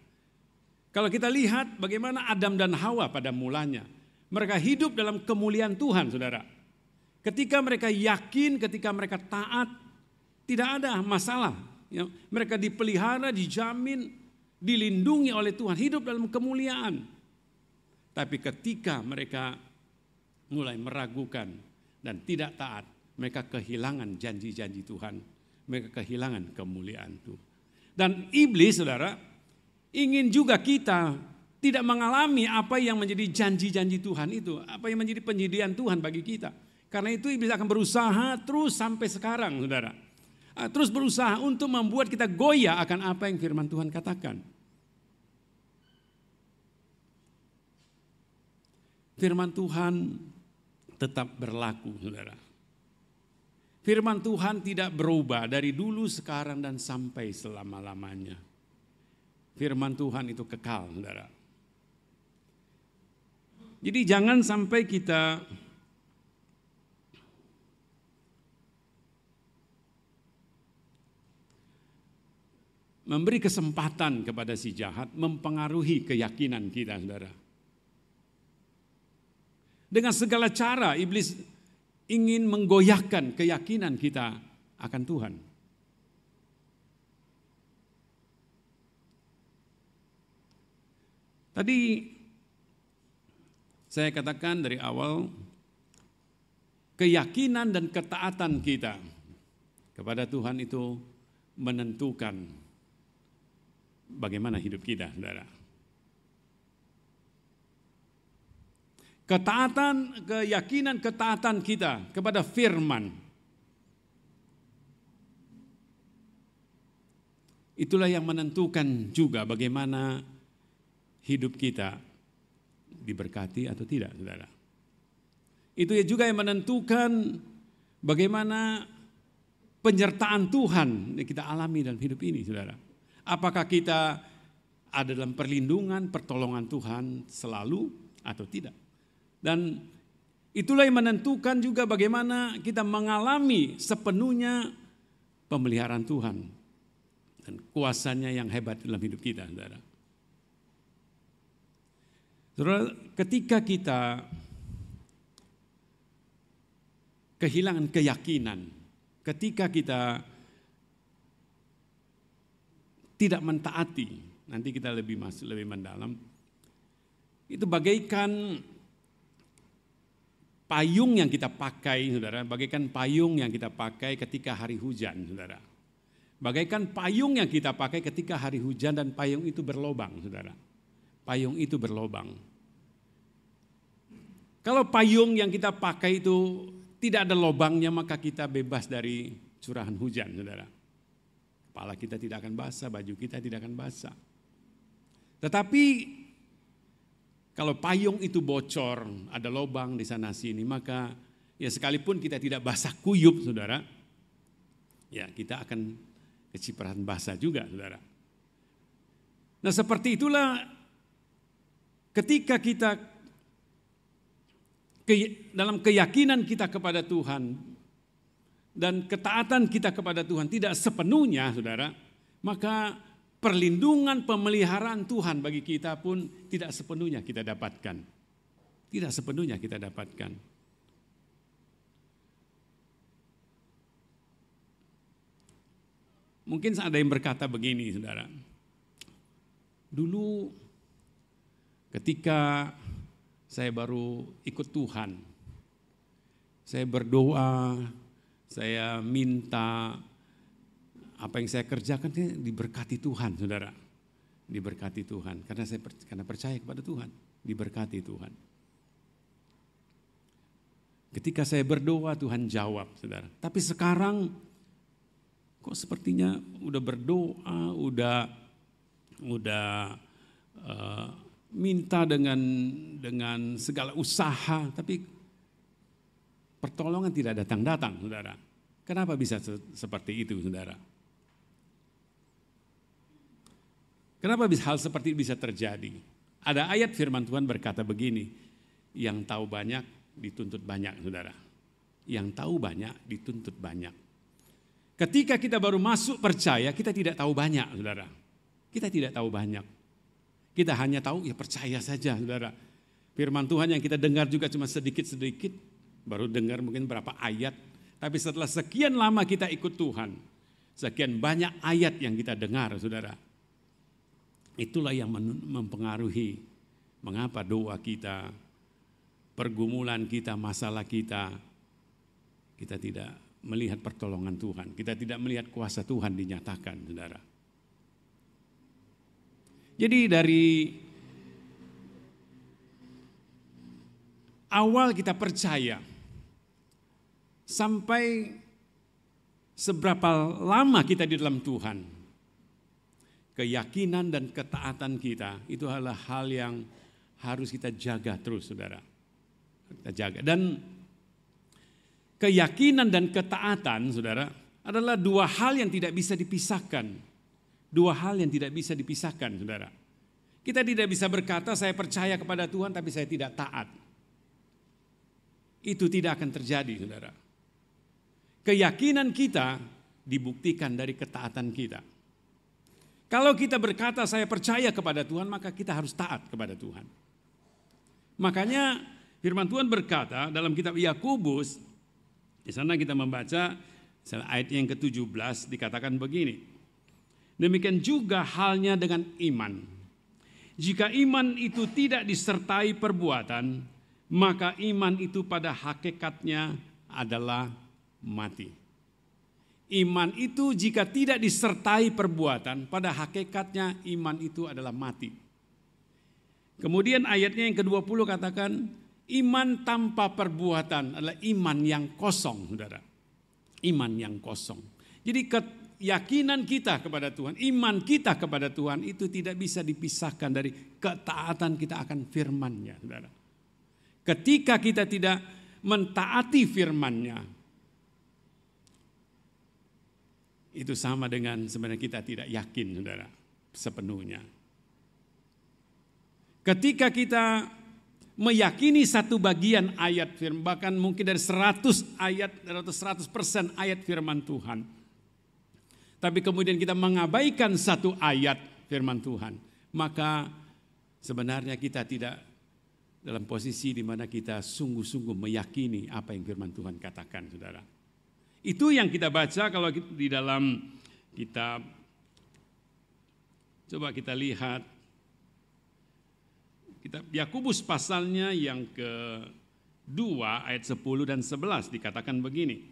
Kalau kita lihat bagaimana Adam dan Hawa pada mulanya, mereka hidup dalam kemuliaan Tuhan, saudara. Ketika mereka yakin, ketika mereka taat, tidak ada masalah Ya, mereka dipelihara, dijamin, dilindungi oleh Tuhan, hidup dalam kemuliaan. Tapi ketika mereka mulai meragukan dan tidak taat, mereka kehilangan janji-janji Tuhan. Mereka kehilangan kemuliaan Tuhan. Dan iblis, saudara, ingin juga kita tidak mengalami apa yang menjadi janji-janji Tuhan itu. Apa yang menjadi penyediaan Tuhan bagi kita. Karena itu iblis akan berusaha terus sampai sekarang, saudara. Terus berusaha untuk membuat kita goyah akan apa yang firman Tuhan katakan. Firman Tuhan tetap berlaku, saudara. Firman Tuhan tidak berubah dari dulu, sekarang, dan sampai selama-lamanya. Firman Tuhan itu kekal, saudara. Jadi jangan sampai kita memberi kesempatan kepada si jahat mempengaruhi keyakinan kita, saudara. Dengan segala cara iblis ingin menggoyahkan keyakinan kita akan Tuhan. Tadi saya katakan dari awal, keyakinan dan ketaatan kita kepada Tuhan itu menentukan bagaimana hidup kita, saudara. Ketaatan, keyakinan, ketaatan kita kepada firman, itulah yang menentukan juga bagaimana hidup kita diberkati atau tidak, saudara. Itu juga yang menentukan bagaimana penyertaan Tuhan yang kita alami dalam hidup ini, saudara. Apakah kita ada dalam perlindungan, pertolongan Tuhan selalu atau tidak. Dan itulah yang menentukan juga bagaimana kita mengalami sepenuhnya pemeliharaan Tuhan dan kuasanya yang hebat dalam hidup kita, saudara. Saudara, ketika kita kehilangan keyakinan, ketika kita tidak mentaati, nanti kita lebih mendalam, itu bagaikan payung yang kita pakai, saudara, bagaikan payung yang kita pakai ketika hari hujan, saudara. Bagaikan payung yang kita pakai ketika hari hujan dan payung itu berlobang, saudara. Payung itu berlobang. Kalau payung yang kita pakai itu tidak ada lobangnya, maka kita bebas dari curahan hujan, saudara. Kepala kita tidak akan basah, baju kita tidak akan basah. Tetapi kalau payung itu bocor, ada lubang di sana sini, maka ya sekalipun kita tidak basah kuyup, saudara, ya kita akan kecipratan basah juga, saudara. Nah, seperti itulah ketika kita dalam keyakinan kita kepada Tuhan dan ketaatan kita kepada Tuhan tidak sepenuhnya, saudara, maka perlindungan, pemeliharaan Tuhan bagi kita pun tidak sepenuhnya kita dapatkan. Tidak sepenuhnya kita dapatkan. Mungkin ada yang berkata begini, saudara. Dulu ketika saya baru ikut Tuhan, saya berdoa, saya minta apa yang saya kerjakan diberkati Tuhan, saudara. Diberkati Tuhan, karena percaya kepada Tuhan, diberkati Tuhan. Ketika saya berdoa, Tuhan jawab, saudara. Tapi sekarang kok sepertinya udah berdoa, udah minta dengan segala usaha, tapi pertolongan tidak datang-datang, saudara. Kenapa bisa seperti itu, saudara? Kenapa hal seperti itu bisa terjadi? Ada ayat firman Tuhan berkata begini, yang tahu banyak dituntut banyak, saudara. Yang tahu banyak dituntut banyak. Ketika kita baru masuk percaya, kita tidak tahu banyak, saudara. Kita tidak tahu banyak. Kita hanya tahu ya percaya saja, saudara. Firman Tuhan yang kita dengar juga cuma sedikit-sedikit, baru dengar mungkin berapa ayat. Tapi setelah sekian lama kita ikut Tuhan, sekian banyak ayat yang kita dengar, saudara. Itulah yang mempengaruhi mengapa doa kita, pergumulan kita, masalah kita tidak melihat pertolongan Tuhan. Kita tidak melihat kuasa Tuhan dinyatakan, saudara. Jadi dari awal kita percaya, sampai seberapa lama kita di dalam Tuhan, keyakinan dan ketaatan kita itu adalah hal yang harus kita jaga terus, saudara. Kita jaga. Dan keyakinan dan ketaatan, saudara, adalah dua hal yang tidak bisa dipisahkan. Dua hal yang tidak bisa dipisahkan, saudara. Kita tidak bisa berkata, saya percaya kepada Tuhan tapi saya tidak taat. Itu tidak akan terjadi, saudara. Keyakinan kita dibuktikan dari ketaatan kita. Kalau kita berkata, saya percaya kepada Tuhan, maka kita harus taat kepada Tuhan. Makanya firman Tuhan berkata dalam kitab Yakobus, di sana kita membaca ayat yang ke-17 dikatakan begini. Demikian juga halnya dengan iman. Jika iman itu tidak disertai perbuatan, maka iman itu pada hakikatnya adalah mati. Iman itu jika tidak disertai perbuatan, pada hakikatnya iman itu adalah mati. Kemudian ayatnya yang ke-20 katakan, iman tanpa perbuatan adalah iman yang kosong, saudara. Iman yang kosong. Jadi keyakinan kita kepada Tuhan, iman kita kepada Tuhan itu tidak bisa dipisahkan dari ketaatan kita akan firman-Nya, saudara. Ketika kita tidak mentaati firman-Nya, itu sama dengan sebenarnya kita tidak yakin, saudara, sepenuhnya. Ketika kita meyakini satu bagian ayat firman, bahkan mungkin dari 100 ayat atau 100% ayat firman Tuhan, tapi kemudian kita mengabaikan satu ayat firman Tuhan, maka sebenarnya kita tidak dalam posisi di mana kita sungguh-sungguh meyakini apa yang firman Tuhan katakan, saudara. Itu yang kita baca kalau di dalam kitab, coba kita lihat kitab Yakobus pasalnya yang ke-2 ayat 10 dan 11 dikatakan begini.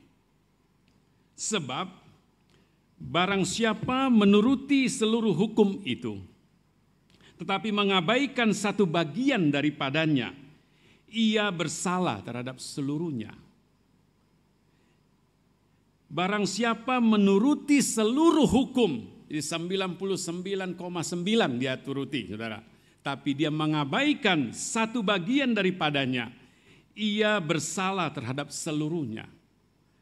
Sebab barang siapa menuruti seluruh hukum itu, tetapi mengabaikan satu bagian daripadanya, ia bersalah terhadap seluruhnya. Barang siapa menuruti seluruh hukum, jadi 99,9 dia turuti, saudara. Tapi dia mengabaikan satu bagian daripadanya, ia bersalah terhadap seluruhnya.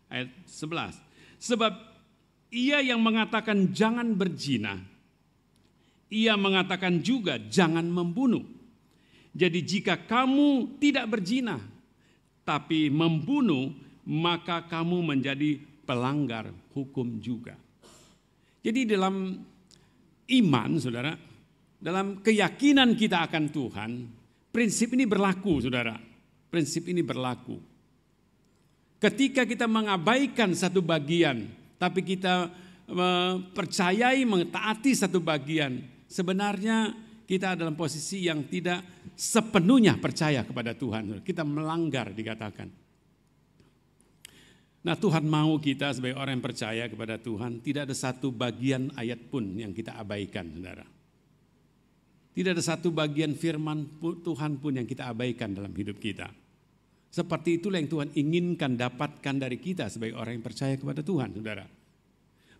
Ayat 11. Sebab ia yang mengatakan jangan berzina, ia mengatakan juga jangan membunuh. Jadi jika kamu tidak berzina, tapi membunuh, maka kamu menjadi pelanggar hukum juga. Jadi dalam iman, saudara, dalam keyakinan kita akan Tuhan, prinsip ini berlaku, saudara. Prinsip ini berlaku. Ketika kita mengabaikan satu bagian, tapi kita percayai mentaati satu bagian, sebenarnya kita dalam posisi yang tidak sepenuhnya percaya kepada Tuhan. Kita melanggar dikatakan. Nah, Tuhan mau kita sebagai orang yang percaya kepada Tuhan, tidak ada satu bagian ayat pun yang kita abaikan, saudara. Tidak ada satu bagian firman Tuhan pun yang kita abaikan dalam hidup kita. Seperti itulah yang Tuhan inginkan dapatkan dari kita sebagai orang yang percaya kepada Tuhan, saudara.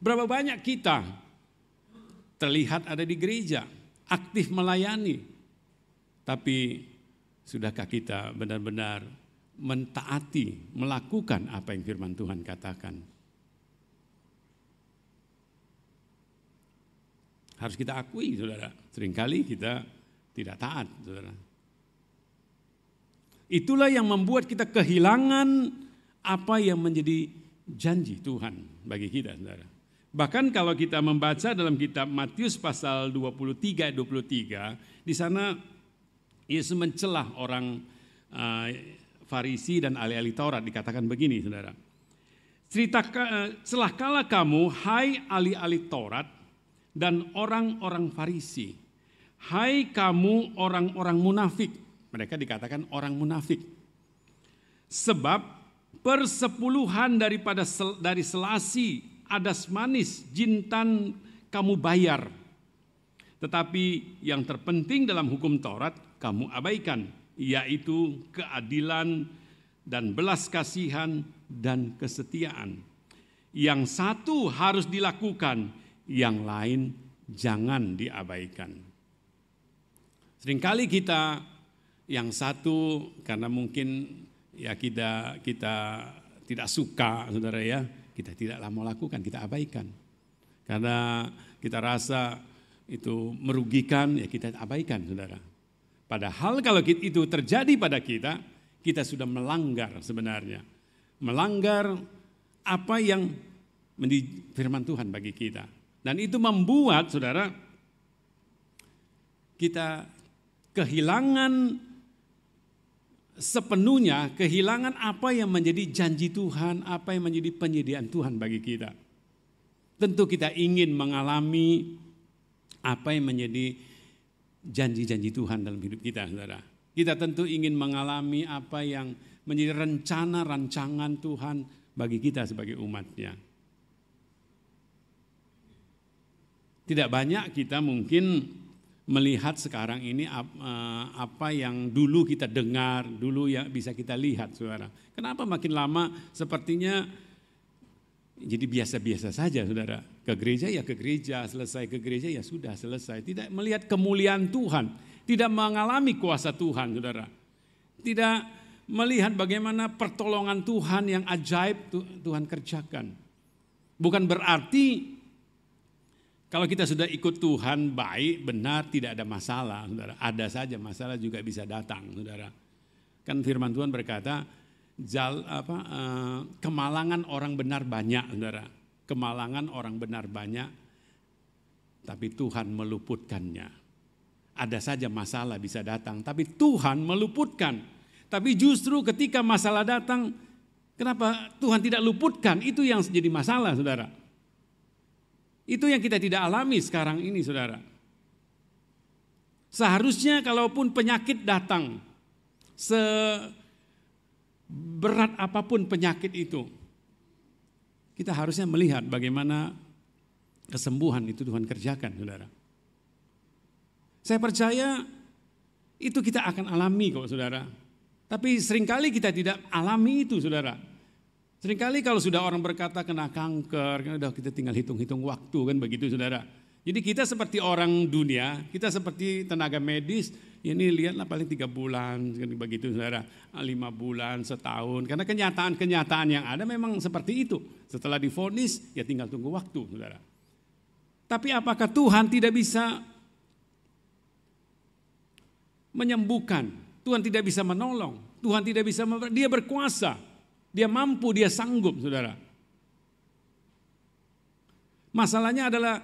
Berapa banyak kita terlihat ada di gereja, aktif melayani, tapi sudahkah kita benar-benar mentaati, melakukan apa yang firman Tuhan katakan? Harus kita akui, saudara, seringkali kita tidak taat, saudara. Itulah yang membuat kita kehilangan apa yang menjadi janji Tuhan bagi kita, saudara. Bahkan kalau kita membaca dalam kitab Matius pasal 23 ayat 23, di sana Yesus mencelah orang Farisi dan ahli-ahli Taurat, dikatakan begini, saudara. celakalah kamu, hai ahli-ahli Taurat dan orang-orang Farisi. Hai kamu orang-orang munafik. Mereka dikatakan orang munafik. Sebab persepuluhan dari selasi, adas manis, jintan kamu bayar. Tetapi yang terpenting dalam hukum Taurat kamu abaikan, yaitu keadilan dan belas kasihan dan kesetiaan. Yang satu harus dilakukan, yang lain jangan diabaikan. Seringkali kita yang satu karena mungkin ya kita tidak suka, saudara ya, kita tidaklah mau lakukan, kita abaikan. Karena kita rasa itu merugikan, ya kita abaikan, saudara. Padahal kalau itu terjadi pada kita sudah melanggar sebenarnya. Melanggar apa yang menjadi firman Tuhan bagi kita. Dan itu membuat, saudara, kita kehilangan sepenuhnya, kehilangan apa yang menjadi janji Tuhan, apa yang menjadi penyediaan Tuhan bagi kita. Tentu kita ingin mengalami apa yang menjadi janji-janji Tuhan dalam hidup kita, saudara. Kita tentu ingin mengalami apa yang menjadi rencana, rancangan Tuhan bagi kita sebagai umatnya. Tidak banyak kita mungkin melihat sekarang ini apa yang dulu kita dengar, dulu yang bisa kita lihat, saudara. Kenapa makin lama sepertinya jadi biasa-biasa saja, saudara. Ke gereja ya ke gereja, selesai ke gereja ya sudah selesai. Tidak melihat kemuliaan Tuhan, tidak mengalami kuasa Tuhan, saudara. Tidak melihat bagaimana pertolongan Tuhan yang ajaib Tuhan kerjakan. Bukan berarti kalau kita sudah ikut Tuhan baik, benar, tidak ada masalah, saudara. Ada saja masalah juga bisa datang, saudara. Kan firman Tuhan berkata, kemalangan orang benar banyak, saudara. Kemalangan orang benar banyak, tapi Tuhan meluputkannya. Ada saja masalah bisa datang, tapi Tuhan meluputkan. Tapi justru ketika masalah datang, kenapa Tuhan tidak luputkan? Itu yang jadi masalah, saudara. Itu yang kita tidak alami sekarang ini, saudara. Seharusnya kalaupun penyakit datang, seberat apapun penyakit itu, kita harusnya melihat bagaimana kesembuhan itu Tuhan kerjakan, saudara. Saya percaya itu kita akan alami kok, saudara. Tapi seringkali kita tidak alami itu, saudara. Seringkali kalau sudah orang berkata kena kanker, udah kita tinggal hitung-hitung waktu, kan begitu, saudara. Jadi kita seperti orang dunia, kita seperti tenaga medis, ya ini lihatlah paling 3 bulan, kan begitu, saudara. 5 bulan, setahun, karena kenyataan yang ada memang seperti itu. Setelah divonis, ya tinggal tunggu waktu, saudara. Tapi apakah Tuhan tidak bisa menyembuhkan? Tuhan tidak bisa menolong, Tuhan tidak bisa, dia berkuasa. Dia mampu, dia sanggup, saudara. Masalahnya adalah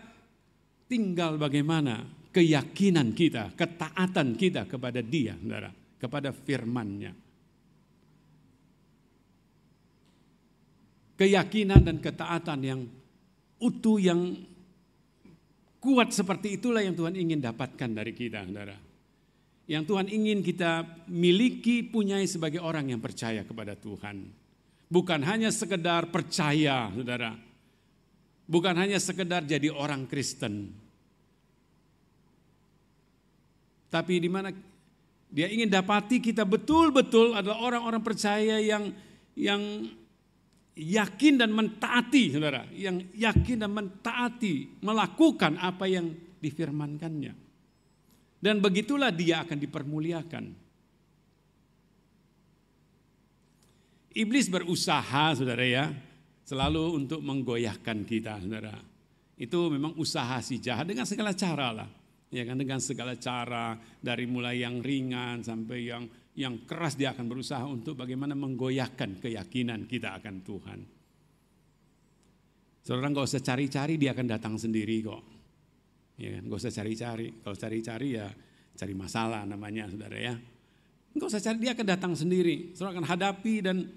tinggal bagaimana keyakinan kita, ketaatan kita kepada dia, saudara, kepada firman-Nya. Keyakinan dan ketaatan yang utuh, yang kuat seperti itulah yang Tuhan ingin dapatkan dari kita, saudara. Yang Tuhan ingin kita miliki, punyai sebagai orang yang percaya kepada Tuhan. Bukan hanya sekedar percaya, saudara. Bukan hanya sekedar jadi orang Kristen. Tapi di mana dia ingin dapati kita betul-betul adalah orang-orang percaya yang yakin dan mentaati, saudara. Yang yakin dan mentaati, melakukan apa yang difirmankannya. Dan begitulah dia akan dipermuliakan. Iblis berusaha, saudara ya, selalu untuk menggoyahkan kita, saudara. Itu memang usaha si jahat dengan segala cara lah. Ya kan, dengan segala cara, dari mulai yang ringan sampai yang keras, dia akan berusaha untuk bagaimana menggoyahkan keyakinan kita akan Tuhan. Saudara nggak usah cari-cari, dia akan datang sendiri kok. Ya kan, nggak usah cari-cari. Kalau cari-cari ya cari masalah namanya, saudara ya. Nggak usah cari, dia akan datang sendiri. Saudara akan hadapi, dan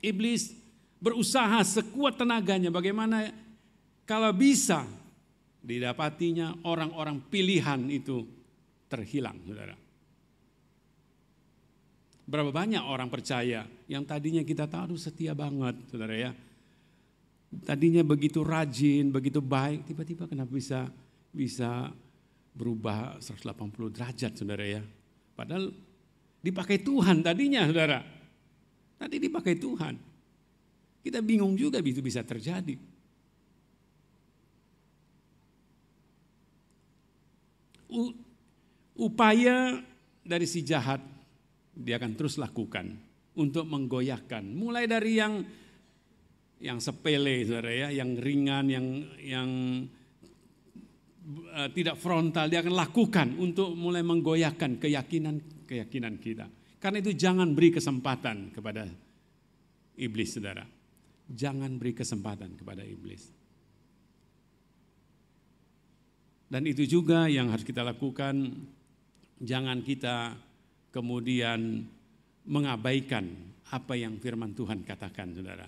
iblis berusaha sekuat tenaganya bagaimana kalau bisa didapatinya orang-orang pilihan itu terhilang, saudara. Berapa banyak orang percaya yang tadinya kita tahu setia banget, saudara ya. Tadinya begitu rajin, begitu baik, tiba-tiba kenapa bisa berubah 180 derajat, saudara ya. Padahal dipakai Tuhan tadinya, saudara. Tadi dipakai Tuhan. Kita bingung juga itu bisa terjadi. Upaya dari si jahat dia akan terus lakukan untuk menggoyahkan. Mulai dari yang sepele, saudara ya, yang ringan, yang tidak frontal, dia akan lakukan untuk mulai menggoyahkan keyakinan kita. Karena itu jangan beri kesempatan kepada iblis, saudara. Jangan beri kesempatan kepada iblis. Dan itu juga yang harus kita lakukan. Jangan kita kemudian mengabaikan apa yang firman Tuhan katakan, saudara.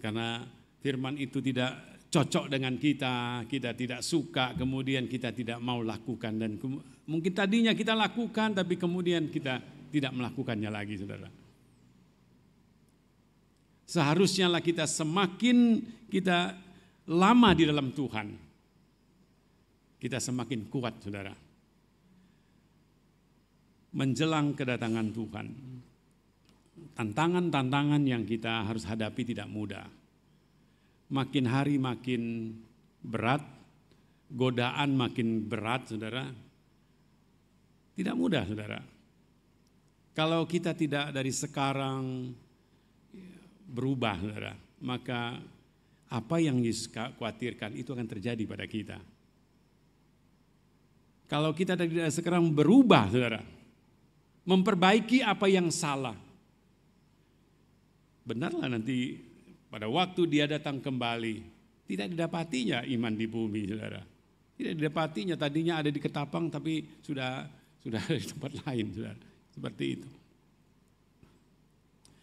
Karena firman itu tidak cocok dengan kita tidak suka, kemudian kita tidak mau lakukan. Dan mungkin tadinya kita lakukan, tapi kemudian kita tidak melakukannya lagi, saudara. Seharusnya lah kita semakin kita lama di dalam Tuhan, kita semakin kuat, saudara. Menjelang kedatangan Tuhan, tantangan-tantangan yang kita harus hadapi tidak mudah. Makin hari makin berat, godaan makin berat, saudara. Tidak mudah, saudara. Kalau kita tidak dari sekarang berubah, saudara, maka apa yang Yesus khawatirkan itu akan terjadi pada kita. Kalau kita tidak sekarang berubah, saudara, memperbaiki apa yang salah, benarlah nanti pada waktu dia datang kembali, tidak didapatinya iman di bumi, saudara. Tidak didapatinya, tadinya ada di Ketapang tapi sudah ada di tempat lain, saudara. Seperti itu.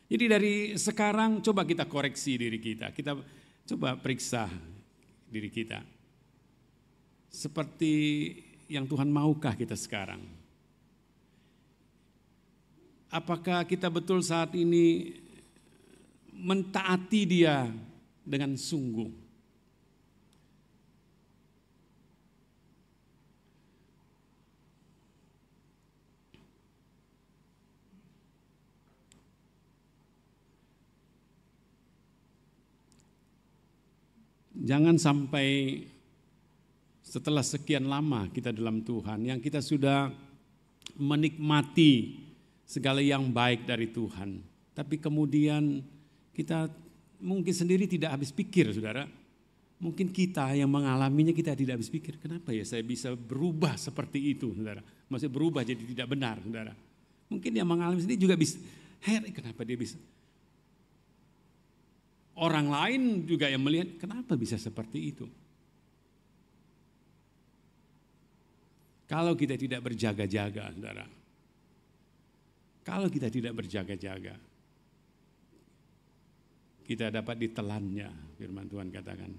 Jadi dari sekarang coba kita koreksi diri kita. Kita coba periksa diri kita. Seperti yang Tuhan maukah kita sekarang? Apakah kita betul saat ini mentaati Dia dengan sungguh? Jangan sampai setelah sekian lama kita dalam Tuhan, yang kita sudah menikmati segala yang baik dari Tuhan, tapi kemudian kita mungkin sendiri tidak habis pikir, saudara. Mungkin kita yang mengalaminya kita tidak habis pikir, kenapa ya saya bisa berubah seperti itu, saudara. Maksudnya berubah jadi tidak benar, saudara. Mungkin yang mengalami sendiri juga bisa, kenapa dia bisa. Orang lain juga yang melihat, kenapa bisa seperti itu. Kalau kita tidak berjaga-jaga, saudara. Kalau kita tidak berjaga-jaga, kita dapat ditelannya, firman Tuhan katakan.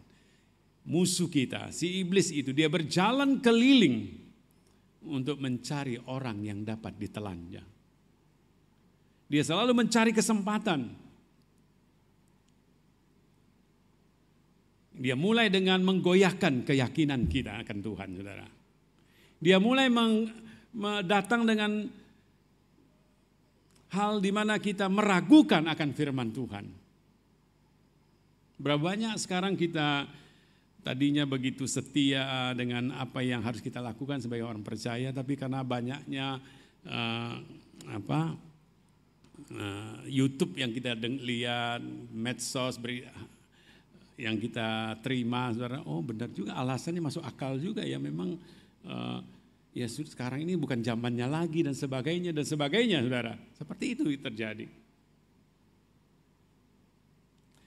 Musuh kita, si iblis itu, dia berjalan keliling untuk mencari orang yang dapat ditelannya. Dia selalu mencari kesempatan. Dia mulai dengan menggoyahkan keyakinan kita akan Tuhan, saudara. Dia mulai datang dengan hal di mana kita meragukan akan firman Tuhan. Berapa banyak sekarang kita tadinya begitu setia dengan apa yang harus kita lakukan sebagai orang percaya, tapi karena banyaknya YouTube yang kita lihat, medsos yang kita terima, saudara, oh benar juga, alasannya masuk akal juga ya, memang ya sekarang ini bukan zamannya lagi dan sebagainya, saudara. Seperti itu terjadi.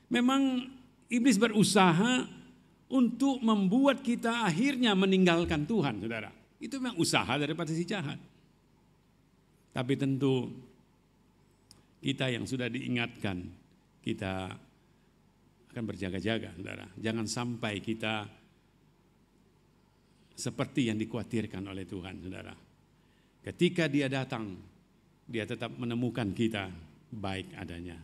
Memang iblis berusaha untuk membuat kita akhirnya meninggalkan Tuhan, saudara. Itu memang usaha daripada si jahat. Tapi tentu kita yang sudah diingatkan, kita akan berjaga-jaga, saudara. Jangan sampai kita seperti yang dikhawatirkan oleh Tuhan, saudara. Ketika Dia datang, Dia tetap menemukan kita baik adanya.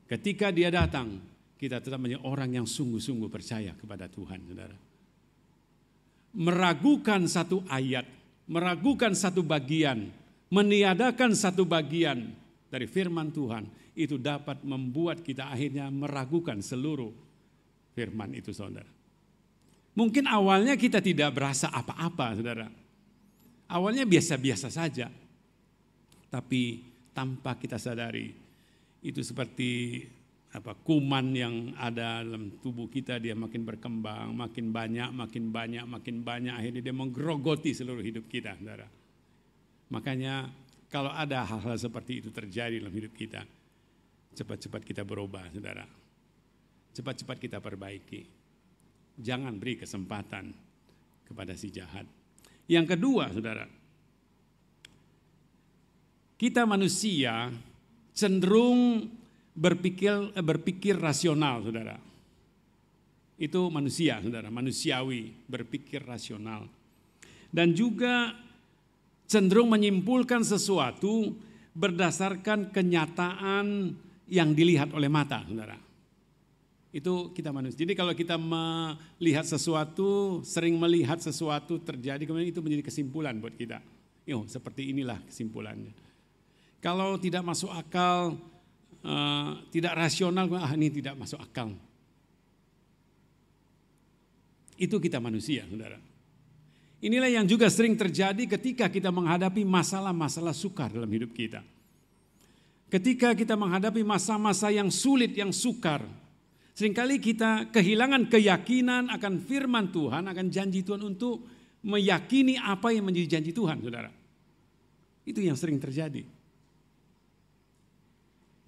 Ketika Dia datang, kita tetap menjadi orang yang sungguh-sungguh percaya kepada Tuhan, saudara. Meragukan satu ayat, meragukan satu bagian, meniadakan satu bagian dari firman Tuhan, itu dapat membuat kita akhirnya meragukan seluruh firman itu, saudara. Mungkin awalnya kita tidak berasa apa-apa, saudara. Awalnya biasa-biasa saja. Tapi tanpa kita sadari, itu seperti kuman yang ada dalam tubuh kita, dia makin berkembang, makin banyak, akhirnya dia menggerogoti seluruh hidup kita, saudara. Makanya kalau ada hal-hal seperti itu terjadi dalam hidup kita, cepat-cepat kita berubah, saudara. Cepat-cepat kita perbaiki. Jangan beri kesempatan kepada si jahat. Yang kedua, saudara, kita manusia cenderung berpikir rasional, saudara. Itu manusia, saudara, manusiawi, berpikir rasional. Dan juga cenderung menyimpulkan sesuatu berdasarkan kenyataan yang dilihat oleh mata, saudara. Itu kita manusia. Jadi kalau kita melihat sesuatu, sering melihat sesuatu terjadi, kemudian itu menjadi kesimpulan buat kita. Seperti inilah kesimpulannya. Kalau tidak masuk akal, tidak rasional, ini tidak masuk akal. Itu kita manusia, saudara. Inilah yang juga sering terjadi ketika kita menghadapi masalah-masalah sukar dalam hidup kita. Ketika kita menghadapi masa-masa yang sulit, yang sukar, seringkali kita kehilangan keyakinan akan firman Tuhan, akan janji Tuhan untuk meyakini apa yang menjadi janji Tuhan, saudara. Itu yang sering terjadi.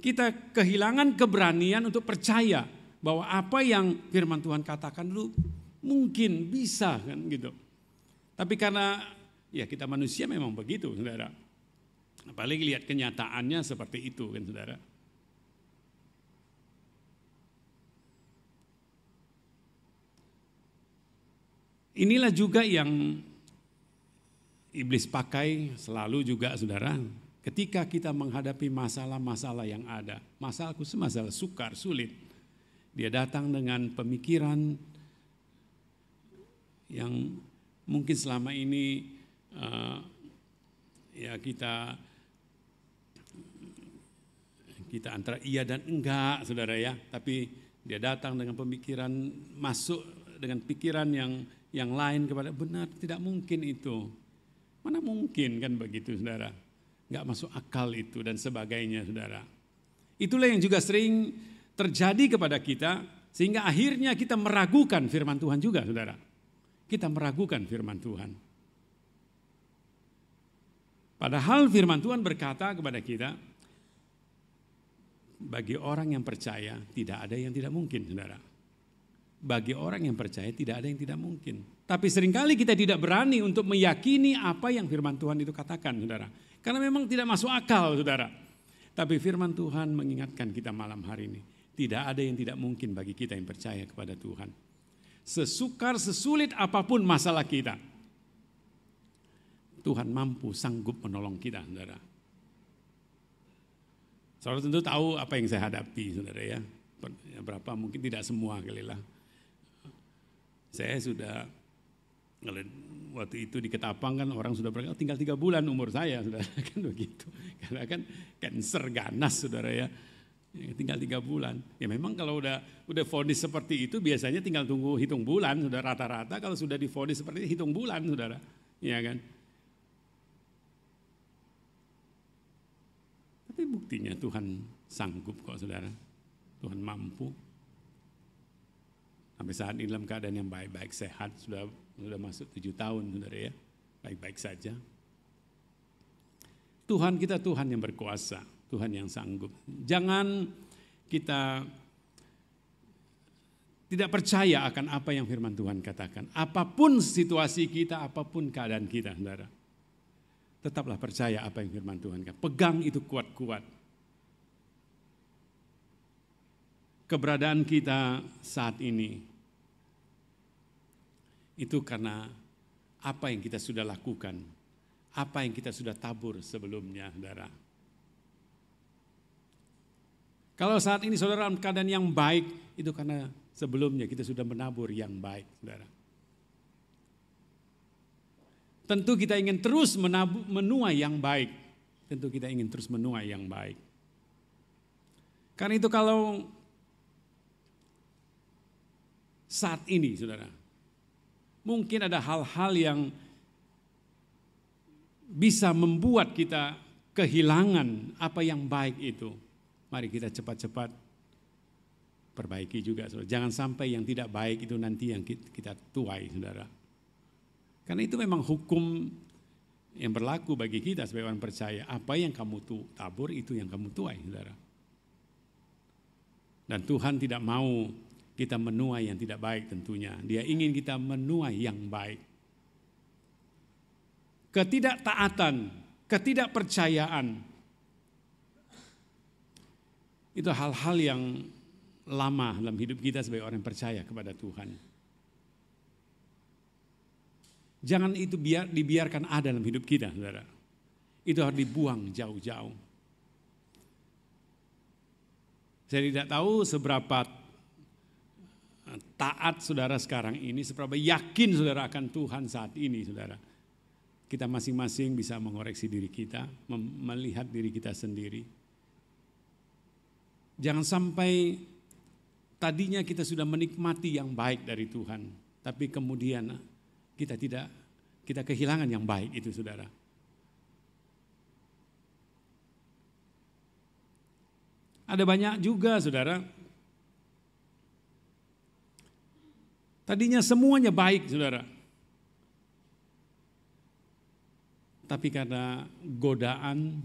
Kita kehilangan keberanian untuk percaya bahwa apa yang firman Tuhan katakan dulu mungkin bisa, kan gitu. Tapi karena ya kita manusia memang begitu, saudara. Apalagi lihat kenyataannya seperti itu, kan saudara. Inilah juga yang iblis pakai selalu juga, saudara. Ketika kita menghadapi masalah-masalah yang ada, masalah khusus masalah sukar, sulit, dia datang dengan pemikiran yang mungkin selama ini ya kita antara iya dan enggak, saudara ya. Tapi dia datang dengan pemikiran, masuk dengan pikiran yang lain kepada benar, tidak mungkin itu. Mana mungkin, kan begitu, saudara. Enggak masuk akal itu dan sebagainya, saudara. Itulah yang juga sering terjadi kepada kita, sehingga akhirnya kita meragukan firman Tuhan juga, saudara. Kita meragukan firman Tuhan. Padahal firman Tuhan berkata kepada kita, bagi orang yang percaya tidak ada yang tidak mungkin, saudara. Bagi orang yang percaya tidak ada yang tidak mungkin. Tapi seringkali kita tidak berani untuk meyakini apa yang firman Tuhan itu katakan, saudara. Karena memang tidak masuk akal, saudara. Tapi firman Tuhan mengingatkan kita malam hari ini, tidak ada yang tidak mungkin bagi kita yang percaya kepada Tuhan. Sesukar, sesulit apapun masalah kita, Tuhan mampu, sanggup menolong kita, saudara. Saudara tentu tahu apa yang saya hadapi, saudara ya. Berapa, mungkin tidak semua kali lah. Saya sudah, waktu itu di Ketapang kan orang sudah berkata, tinggal 3 bulan umur saya, saudara, kan begitu. Karena kan kanker ganas, saudara ya. Tinggal 3 bulan. Ya memang kalau udah vonis seperti itu biasanya tinggal tunggu hitung bulan, sudah rata-rata kalau sudah divonis seperti itu hitung bulan, saudara. Iya kan? Tapi buktinya Tuhan sanggup kok, saudara. Tuhan mampu. Sampai saat ini dalam keadaan yang baik-baik, sehat, sudah masuk 7 tahun, saudara ya. Baik-baik saja. Tuhan kita Tuhan yang berkuasa, Tuhan yang sanggup. Jangan kita tidak percaya akan apa yang firman Tuhan katakan. Apapun situasi kita, apapun keadaan kita, saudara. Tetaplah percaya apa yang firman Tuhan katakan. Pegang itu kuat-kuat. keberadaan kita saat ini itu karena apa yang kita sudah lakukan, apa yang kita sudah tabur sebelumnya, saudara. Kalau saat ini saudara dalam keadaan yang baik, itu karena sebelumnya kita sudah menabur yang baik, saudara. Tentu kita ingin terus menuai yang baik. Tentu kita ingin terus menuai yang baik. Karena itu kalau saat ini, saudara, mungkin ada hal-hal yang bisa membuat kita kehilangan apa yang baik itu. Mari kita cepat-cepat perbaiki juga, saudara. Jangan sampai yang tidak baik itu nanti yang kita tuai, saudara. Karena itu memang hukum yang berlaku bagi kita sebagai orang percaya. Apa yang kamu tabur itu yang kamu tuai, saudara. Dan Tuhan tidak mau kita menuai yang tidak baik tentunya. Dia ingin kita menuai yang baik. Ketidaktaatan, ketidakpercayaan, itu hal-hal yang lama dalam hidup kita sebagai orang percaya kepada Tuhan. Jangan itu dibiarkan ada dalam hidup kita, saudara. Itu harus dibuang jauh-jauh. Saya tidak tahu seberapa taat saudara sekarang ini, seberapa yakin saudara akan Tuhan saat ini, saudara. Kita masing-masing bisa mengoreksi diri kita, melihat diri kita sendiri. Jangan sampai tadinya kita sudah menikmati yang baik dari Tuhan, tapi kemudian kita kehilangan yang baik itu, saudara. Ada banyak juga, saudara. Tadinya semuanya baik, saudara. Tapi karena godaan,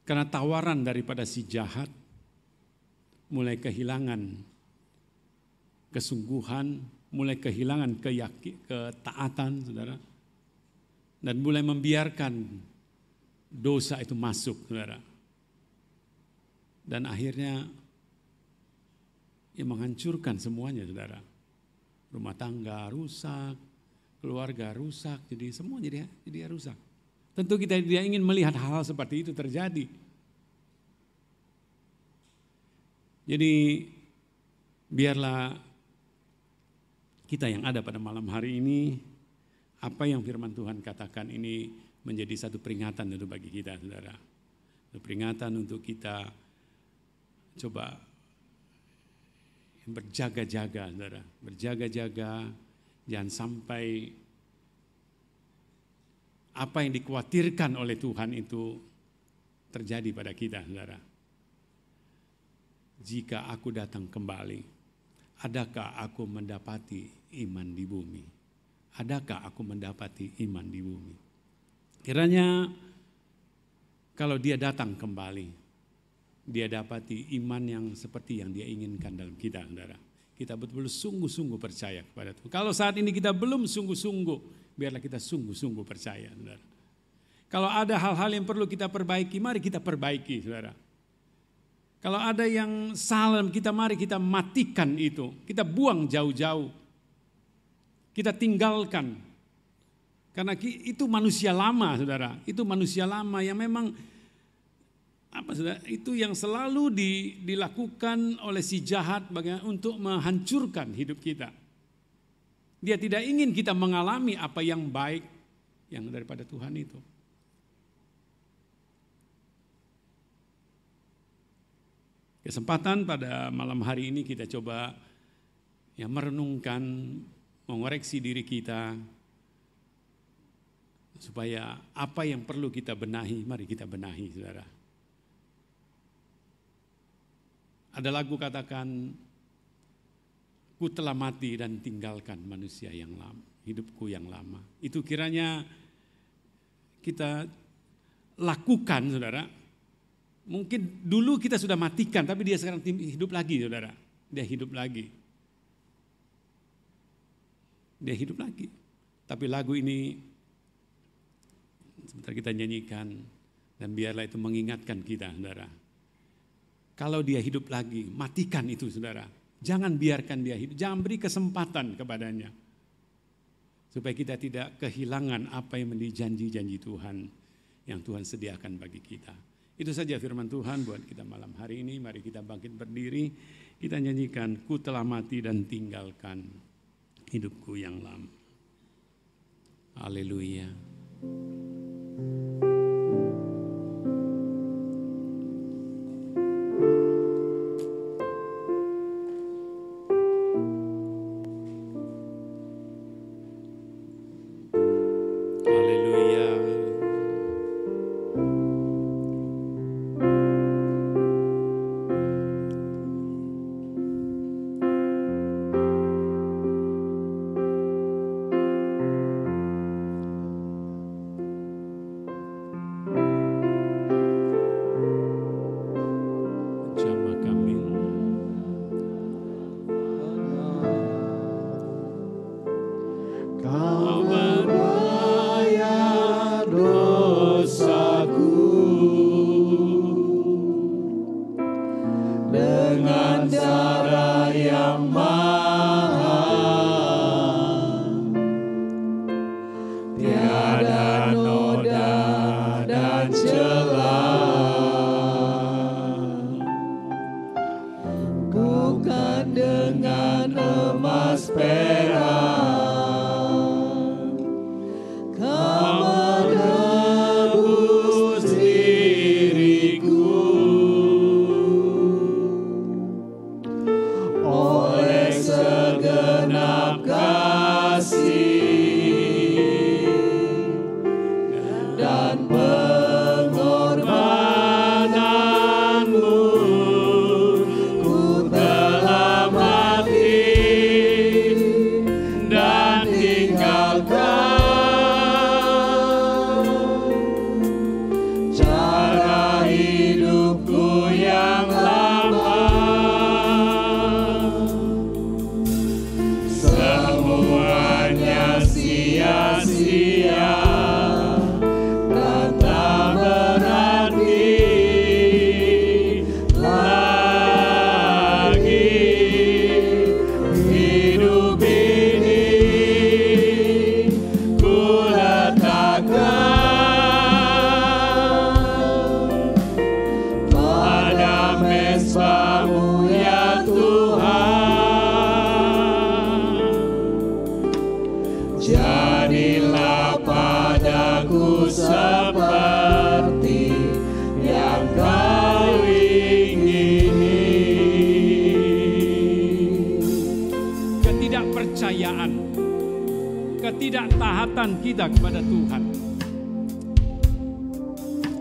karena tawaran daripada si jahat, mulai kehilangan kesungguhan, mulai kehilangan ketaatan, saudara. Dan mulai membiarkan dosa itu masuk, saudara. Dan akhirnya menghancurkan semuanya, saudara. Rumah tangga rusak, keluarga rusak, jadi semua jadi rusak. Tentu kita tidak ingin melihat hal-hal seperti itu terjadi. Jadi biarlah kita yang ada pada malam hari ini, apa yang firman Tuhan katakan ini menjadi satu peringatan untuk bagi kita, saudara. Peringatan untuk kita coba berjaga-jaga, saudara. Berjaga-jaga, jangan sampai apa yang dikhawatirkan oleh Tuhan itu terjadi pada kita, saudara. Jika aku datang kembali, adakah aku mendapati iman di bumi? Adakah aku mendapati iman di bumi? Kiranya kalau dia datang kembali, dia dapati iman yang seperti yang dia inginkan dalam kita, saudara. Kita betul-betul sungguh-sungguh percaya kepada Tuhan. Kalau saat ini kita belum sungguh-sungguh, biarlah kita sungguh-sungguh percaya, saudara. Kalau ada hal-hal yang perlu kita perbaiki, mari kita perbaiki, saudara. Kalau ada yang salah kita, mari kita matikan itu. Kita buang jauh-jauh. Kita tinggalkan. Karena itu manusia lama, saudara. Itu manusia lama yang memang saudara, itu yang selalu dilakukan oleh si jahat untuk menghancurkan hidup kita. Dia tidak ingin kita mengalami apa yang baik yang daripada Tuhan itu. Kesempatan pada malam hari ini kita coba merenungkan, mengoreksi diri kita, supaya apa yang perlu kita benahi, mari kita benahi, saudara. Ada lagu katakan, ku telah mati dan tinggalkan manusia yang lama, hidupku yang lama. Itu kiranya kita lakukan, saudara. Mungkin dulu kita sudah matikan, tapi dia sekarang hidup lagi, saudara. Dia hidup lagi. Dia hidup lagi. Tapi lagu ini sebentar kita nyanyikan, dan biarlah itu mengingatkan kita, saudara. Kalau dia hidup lagi, matikan itu saudara. Jangan biarkan dia hidup, jangan beri kesempatan kepadanya. Supaya kita tidak kehilangan apa yang menjadi janji-janji Tuhan yang Tuhan sediakan bagi kita. Itu saja firman Tuhan buat kita malam hari ini. Mari kita bangkit berdiri, kita nyanyikan, ku telah mati dan tinggalkan hidupku yang lama. Haleluya. Ketidaktaatan kita kepada Tuhan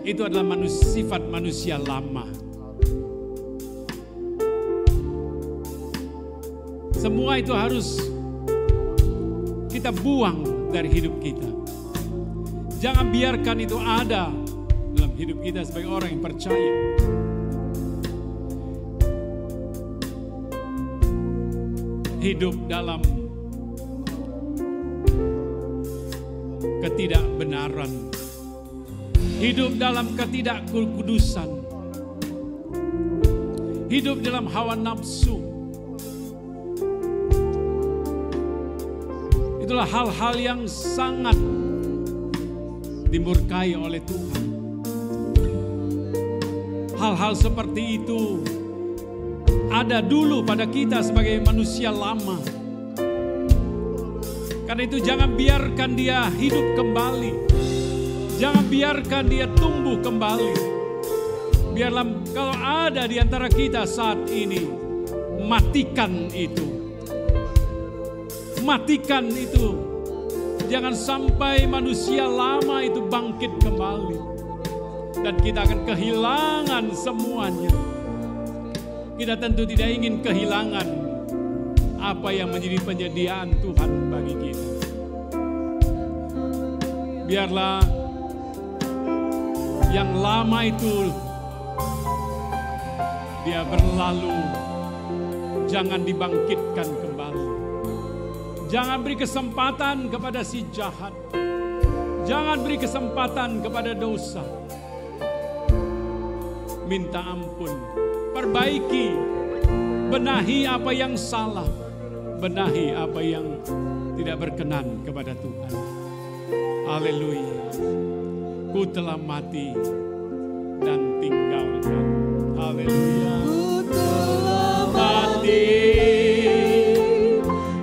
itu adalah sifat manusia lama. Semua itu harus kita buang dari hidup kita. Jangan biarkan itu ada dalam hidup kita sebagai orang yang percaya. Hidup dalam ketidakbenaran, hidup dalam ketidakkudusan, hidup dalam hawa nafsu. Itulah hal-hal yang sangat dimurkai oleh Tuhan. Hal-hal seperti itu ada dulu pada kita sebagai manusia lama. Karena itu jangan biarkan dia hidup kembali. Jangan biarkan dia tumbuh kembali. Biarlah kalau ada di antara kita saat ini, matikan itu. Matikan itu. Jangan sampai manusia lama itu bangkit kembali. Dan kita akan kehilangan semuanya. Kita tentu tidak ingin kehilangan apa yang menjadi penyediaan Tuhan bagi kita. Biarlah yang lama itu dia berlalu, jangan dibangkitkan kembali. Jangan beri kesempatan kepada si jahat. Jangan beri kesempatan kepada dosa. Minta ampun, perbaiki, benahi apa yang salah, benahi apa yang tidak berkenan kepada Tuhan. Haleluya. Ku telah mati dan tinggalkan. Haleluya. Ku telah mati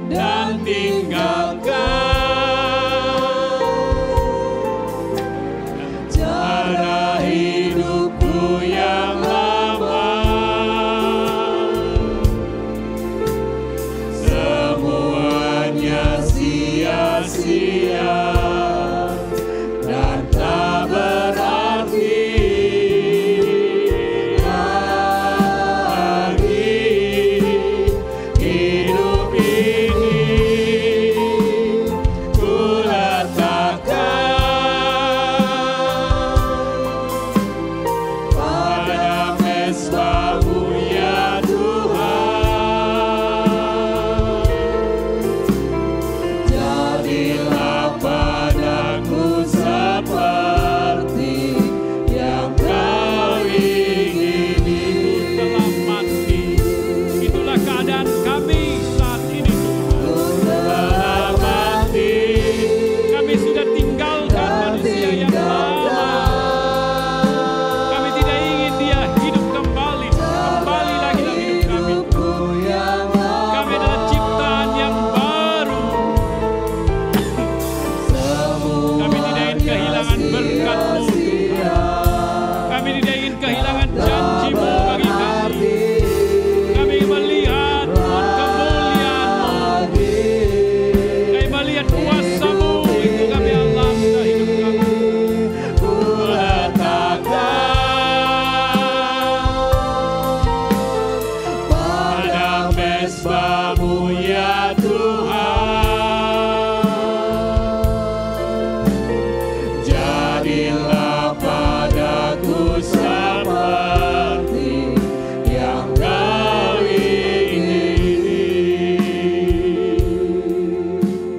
dan tinggalkan cara hidupku yang lama. Semuanya sia-sia dan tak berarti lagi hidup ini. Ku letakkan pada mezbah-Mu ya Tuhan. Jadilah padaku seperti yang Kau ingini. Ku telah mati. Itulah keadaan kami saat ini, Tuhan. Ku telah mati. Kami sudah tinggalkan manusia yang lama. Kami tidak ingin dia hidup kembali. Kembali lagi dalam hidup kami. Kami adalah ciptaan yang baru. Kami tidak ingin kehilangan berkat-Mu, Tuhan. Kami tidak ingin kehilangan janji-Mu bagi kami. Kami ingin melihat Tuhan kemuliaan-Mu. Kami melihat kuasa-Mu. Itu kami alami dalam hidup kami. Ku letakkan pada mezbah-Mu ya Tuhan. Jadilah padaku seperti yang Kau ingini.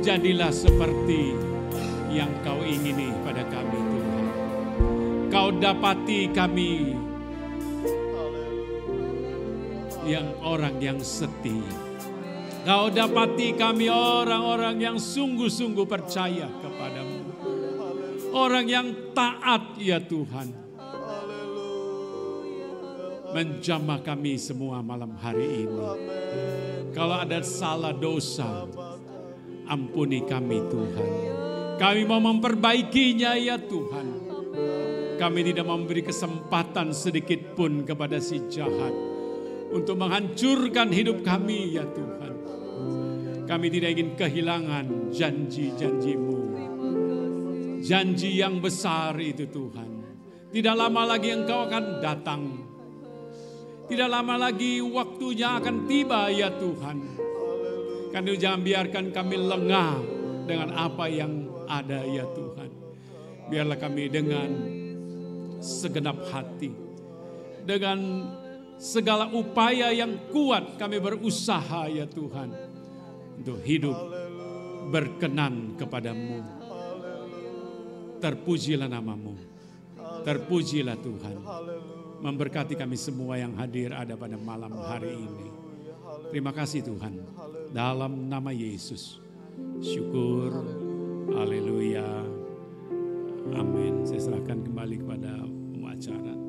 Jadilah seperti yang Kau ingini pada kami, Tuhan. Kau dapati kami yang orang yang setia. Kau dapati kami orang-orang yang sungguh-sungguh percaya kepadamu. Orang yang taat ya Tuhan. Menjamah kami semua malam hari ini. Kalau ada salah dosa, ampuni kami Tuhan. Kami mau memperbaikinya ya Tuhan. Kami tidak memberi kesempatan sedikit pun kepada si jahat untuk menghancurkan hidup kami ya Tuhan. Kami tidak ingin kehilangan janji-janji-Mu. Janji yang besar itu Tuhan. Tidak lama lagi Engkau akan datang. Tidak lama lagi waktunya akan tiba ya Tuhan. Karena jangan biarkan kami lengah dengan apa yang ada ya Tuhan. Biarlah kami dengan segenap hati, dengan segala upaya yang kuat kami berusaha ya Tuhan. Untuk hidup berkenan kepadamu. Terpujilah namamu. Terpujilah Tuhan. Memberkati kami semua yang hadir ada pada malam hari ini. Terima kasih Tuhan. Dalam nama Yesus. Syukur. Haleluya. Amin. Saya serahkan kembali kepada pemacara.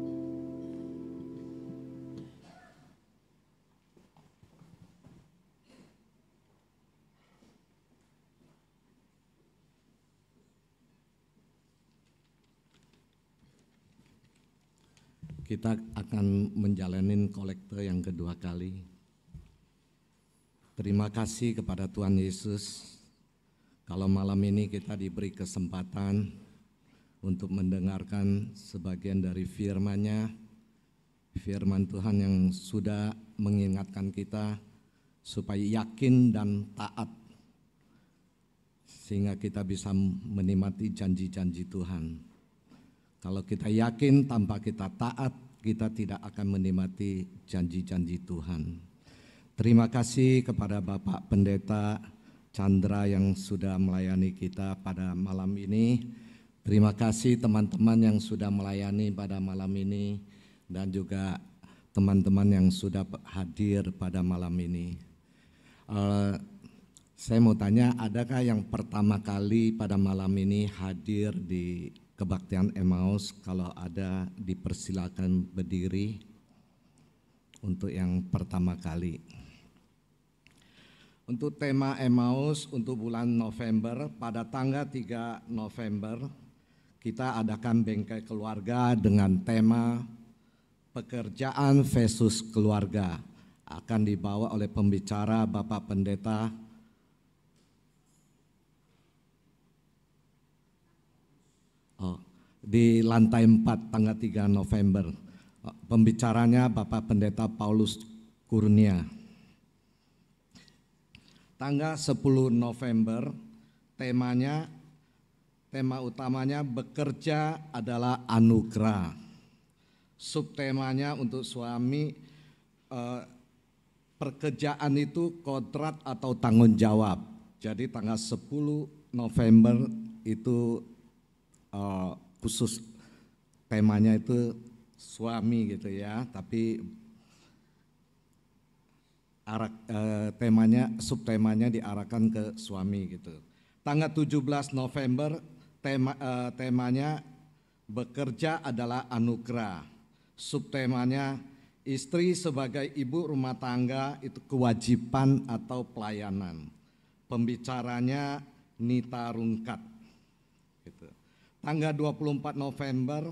Kita akan menjalani kolekte yang kedua kali. Terima kasih kepada Tuhan Yesus. Kalau malam ini kita diberi kesempatan untuk mendengarkan sebagian dari firman-Nya, firman Tuhan yang sudah mengingatkan kita supaya yakin dan taat, sehingga kita bisa menikmati janji-janji Tuhan. Kalau kita yakin tanpa kita taat, kita tidak akan menikmati janji-janji Tuhan. Terima kasih kepada Bapak Pendeta Chandra yang sudah melayani kita pada malam ini. Terima kasih teman-teman yang sudah melayani pada malam ini. Dan juga teman-teman yang sudah hadir pada malam ini. Saya mau tanya, adakah yang pertama kali pada malam ini hadir di kebaktian Emmaus? Kalau ada, dipersilakan berdiri untuk yang pertama kali. Untuk tema Emmaus untuk bulan November, pada tanggal 3 November, kita adakan bengkel keluarga dengan tema pekerjaan versus keluarga. Akan dibawa oleh pembicara Bapak Pendeta di lantai 4 tanggal 3 November. Pembicaranya Bapak Pendeta Paulus Kurnia. Tanggal 10 November, tema utamanya bekerja adalah anugerah. Subtemanya untuk suami, pekerjaan itu kodrat atau tanggung jawab. Jadi tanggal 10 November itu khusus temanya itu suami gitu ya, tapi subtemanya diarahkan ke suami gitu. Tanggal 17 November temanya bekerja adalah anugerah. Subtemanya istri sebagai ibu rumah tangga itu kewajiban atau pelayanan. Pembicaranya Nita Rungkat. Gitu. Tanggal 24 November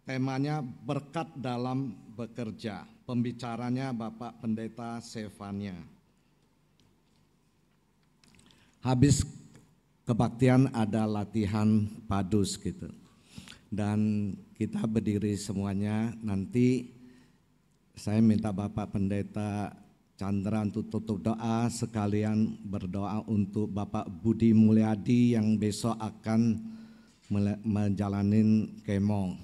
temanya berkat dalam bekerja. Pembicaranya Bapak Pendeta Sevania. Habis kebaktian ada latihan padus gitu. Dan kita berdiri semuanya, nanti saya minta Bapak Pendeta Chandra untuk tutup doa, sekalian berdoa untuk Bapak Budi Mulyadi yang besok akan menjalani kemo.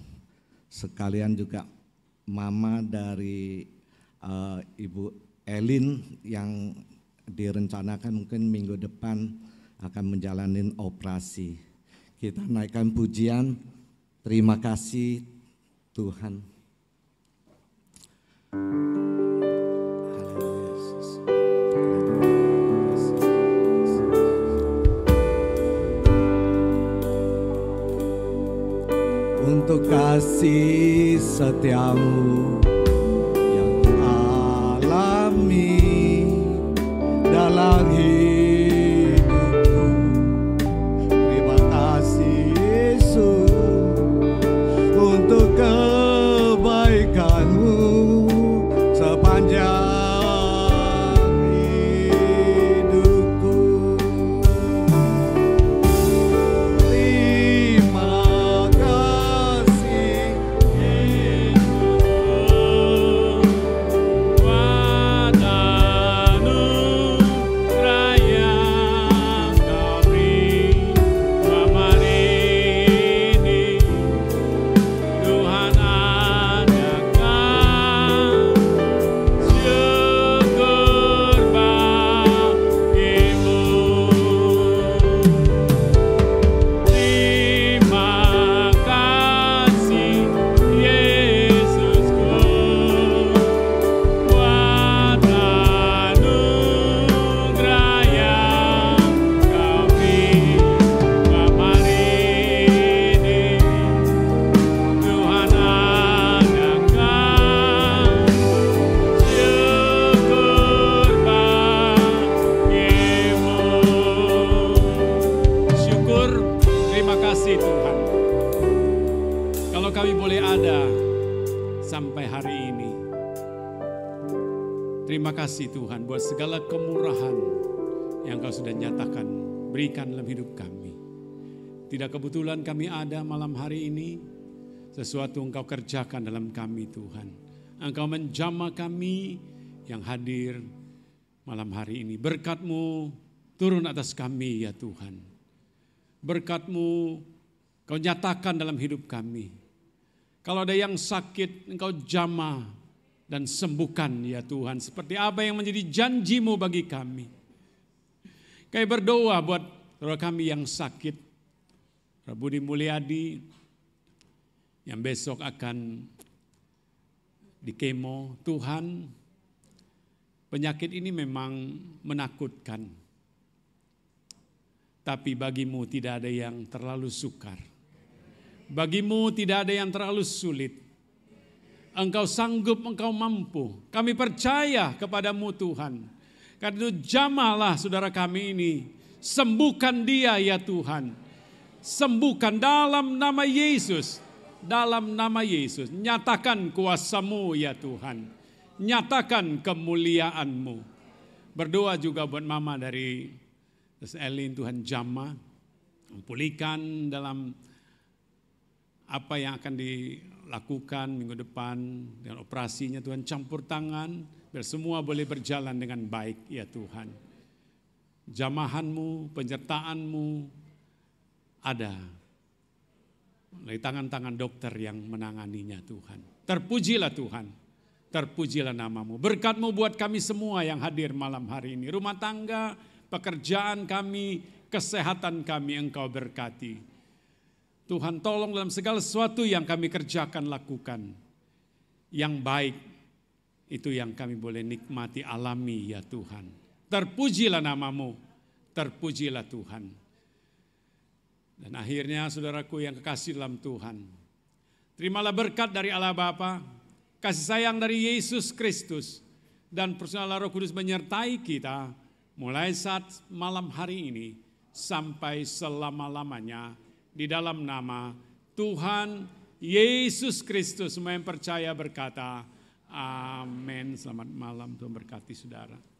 Sekalian juga mama dari Ibu Elin yang direncanakan mungkin minggu depan akan menjalani operasi. Kita naikkan pujian, terima kasih Tuhan. Untuk kasih setiamu yang alami dalam hidupku. Terima kasih Yesus untuk kebaikanmu sepanjang Terima kasih Tuhan buat segala kemurahan yang Kau sudah nyatakan, berikan dalam hidup kami. Tidak kebetulan kami ada malam hari ini, sesuatu Engkau kerjakan dalam kami Tuhan. Engkau menjamah kami yang hadir malam hari ini. Berkat-Mu turun atas kami ya Tuhan. Berkat-Mu Kau nyatakan dalam hidup kami. Kalau ada yang sakit, Engkau jamah dan sembuhkan ya Tuhan, seperti apa yang menjadi janji-Mu bagi kami. Kami berdoa buat saudara kami yang sakit, Bapak Budi Mulyadi, yang besok akan di kemo. Tuhan, penyakit ini memang menakutkan. Tapi bagimu tidak ada yang terlalu sukar. Bagimu tidak ada yang terlalu sulit. Engkau sanggup, engkau mampu. Kami percaya kepadamu Tuhan. Karena itu jamahlah saudara kami ini. Sembuhkan dia ya Tuhan. Sembuhkan dalam nama Yesus. Dalam nama Yesus. Nyatakan kuasa-Mu ya Tuhan. Nyatakan kemuliaan-Mu. Berdoa juga buat mama dari Elin, Tuhan jamah. Pulihkan dalam apa yang akan dilakukan minggu depan. Dengan operasinya Tuhan campur tangan. Biar semua boleh berjalan dengan baik ya Tuhan. Jamahan-Mu, penyertaan-Mu ada. Dari tangan-tangan dokter yang menanganinya Tuhan. Terpujilah Tuhan. Terpujilah nama-Mu. Berkat-Mu buat kami semua yang hadir malam hari ini. Rumah tangga, pekerjaan kami, kesehatan kami Engkau berkati. Tuhan tolong dalam segala sesuatu yang kami kerjakan, lakukan. Yang baik, itu yang kami boleh nikmati, alami ya Tuhan. Terpujilah nama-Mu. Terpujilah Tuhan. Dan akhirnya saudaraku yang kekasih dalam Tuhan. Terimalah berkat dari Allah Bapa, kasih sayang dari Yesus Kristus, dan persaudaraan Roh Kudus menyertai kita mulai saat malam hari ini sampai selama-lamanya di dalam nama Tuhan Yesus Kristus. Semua yang percaya berkata amin. Selamat malam, Tuhan berkati saudara.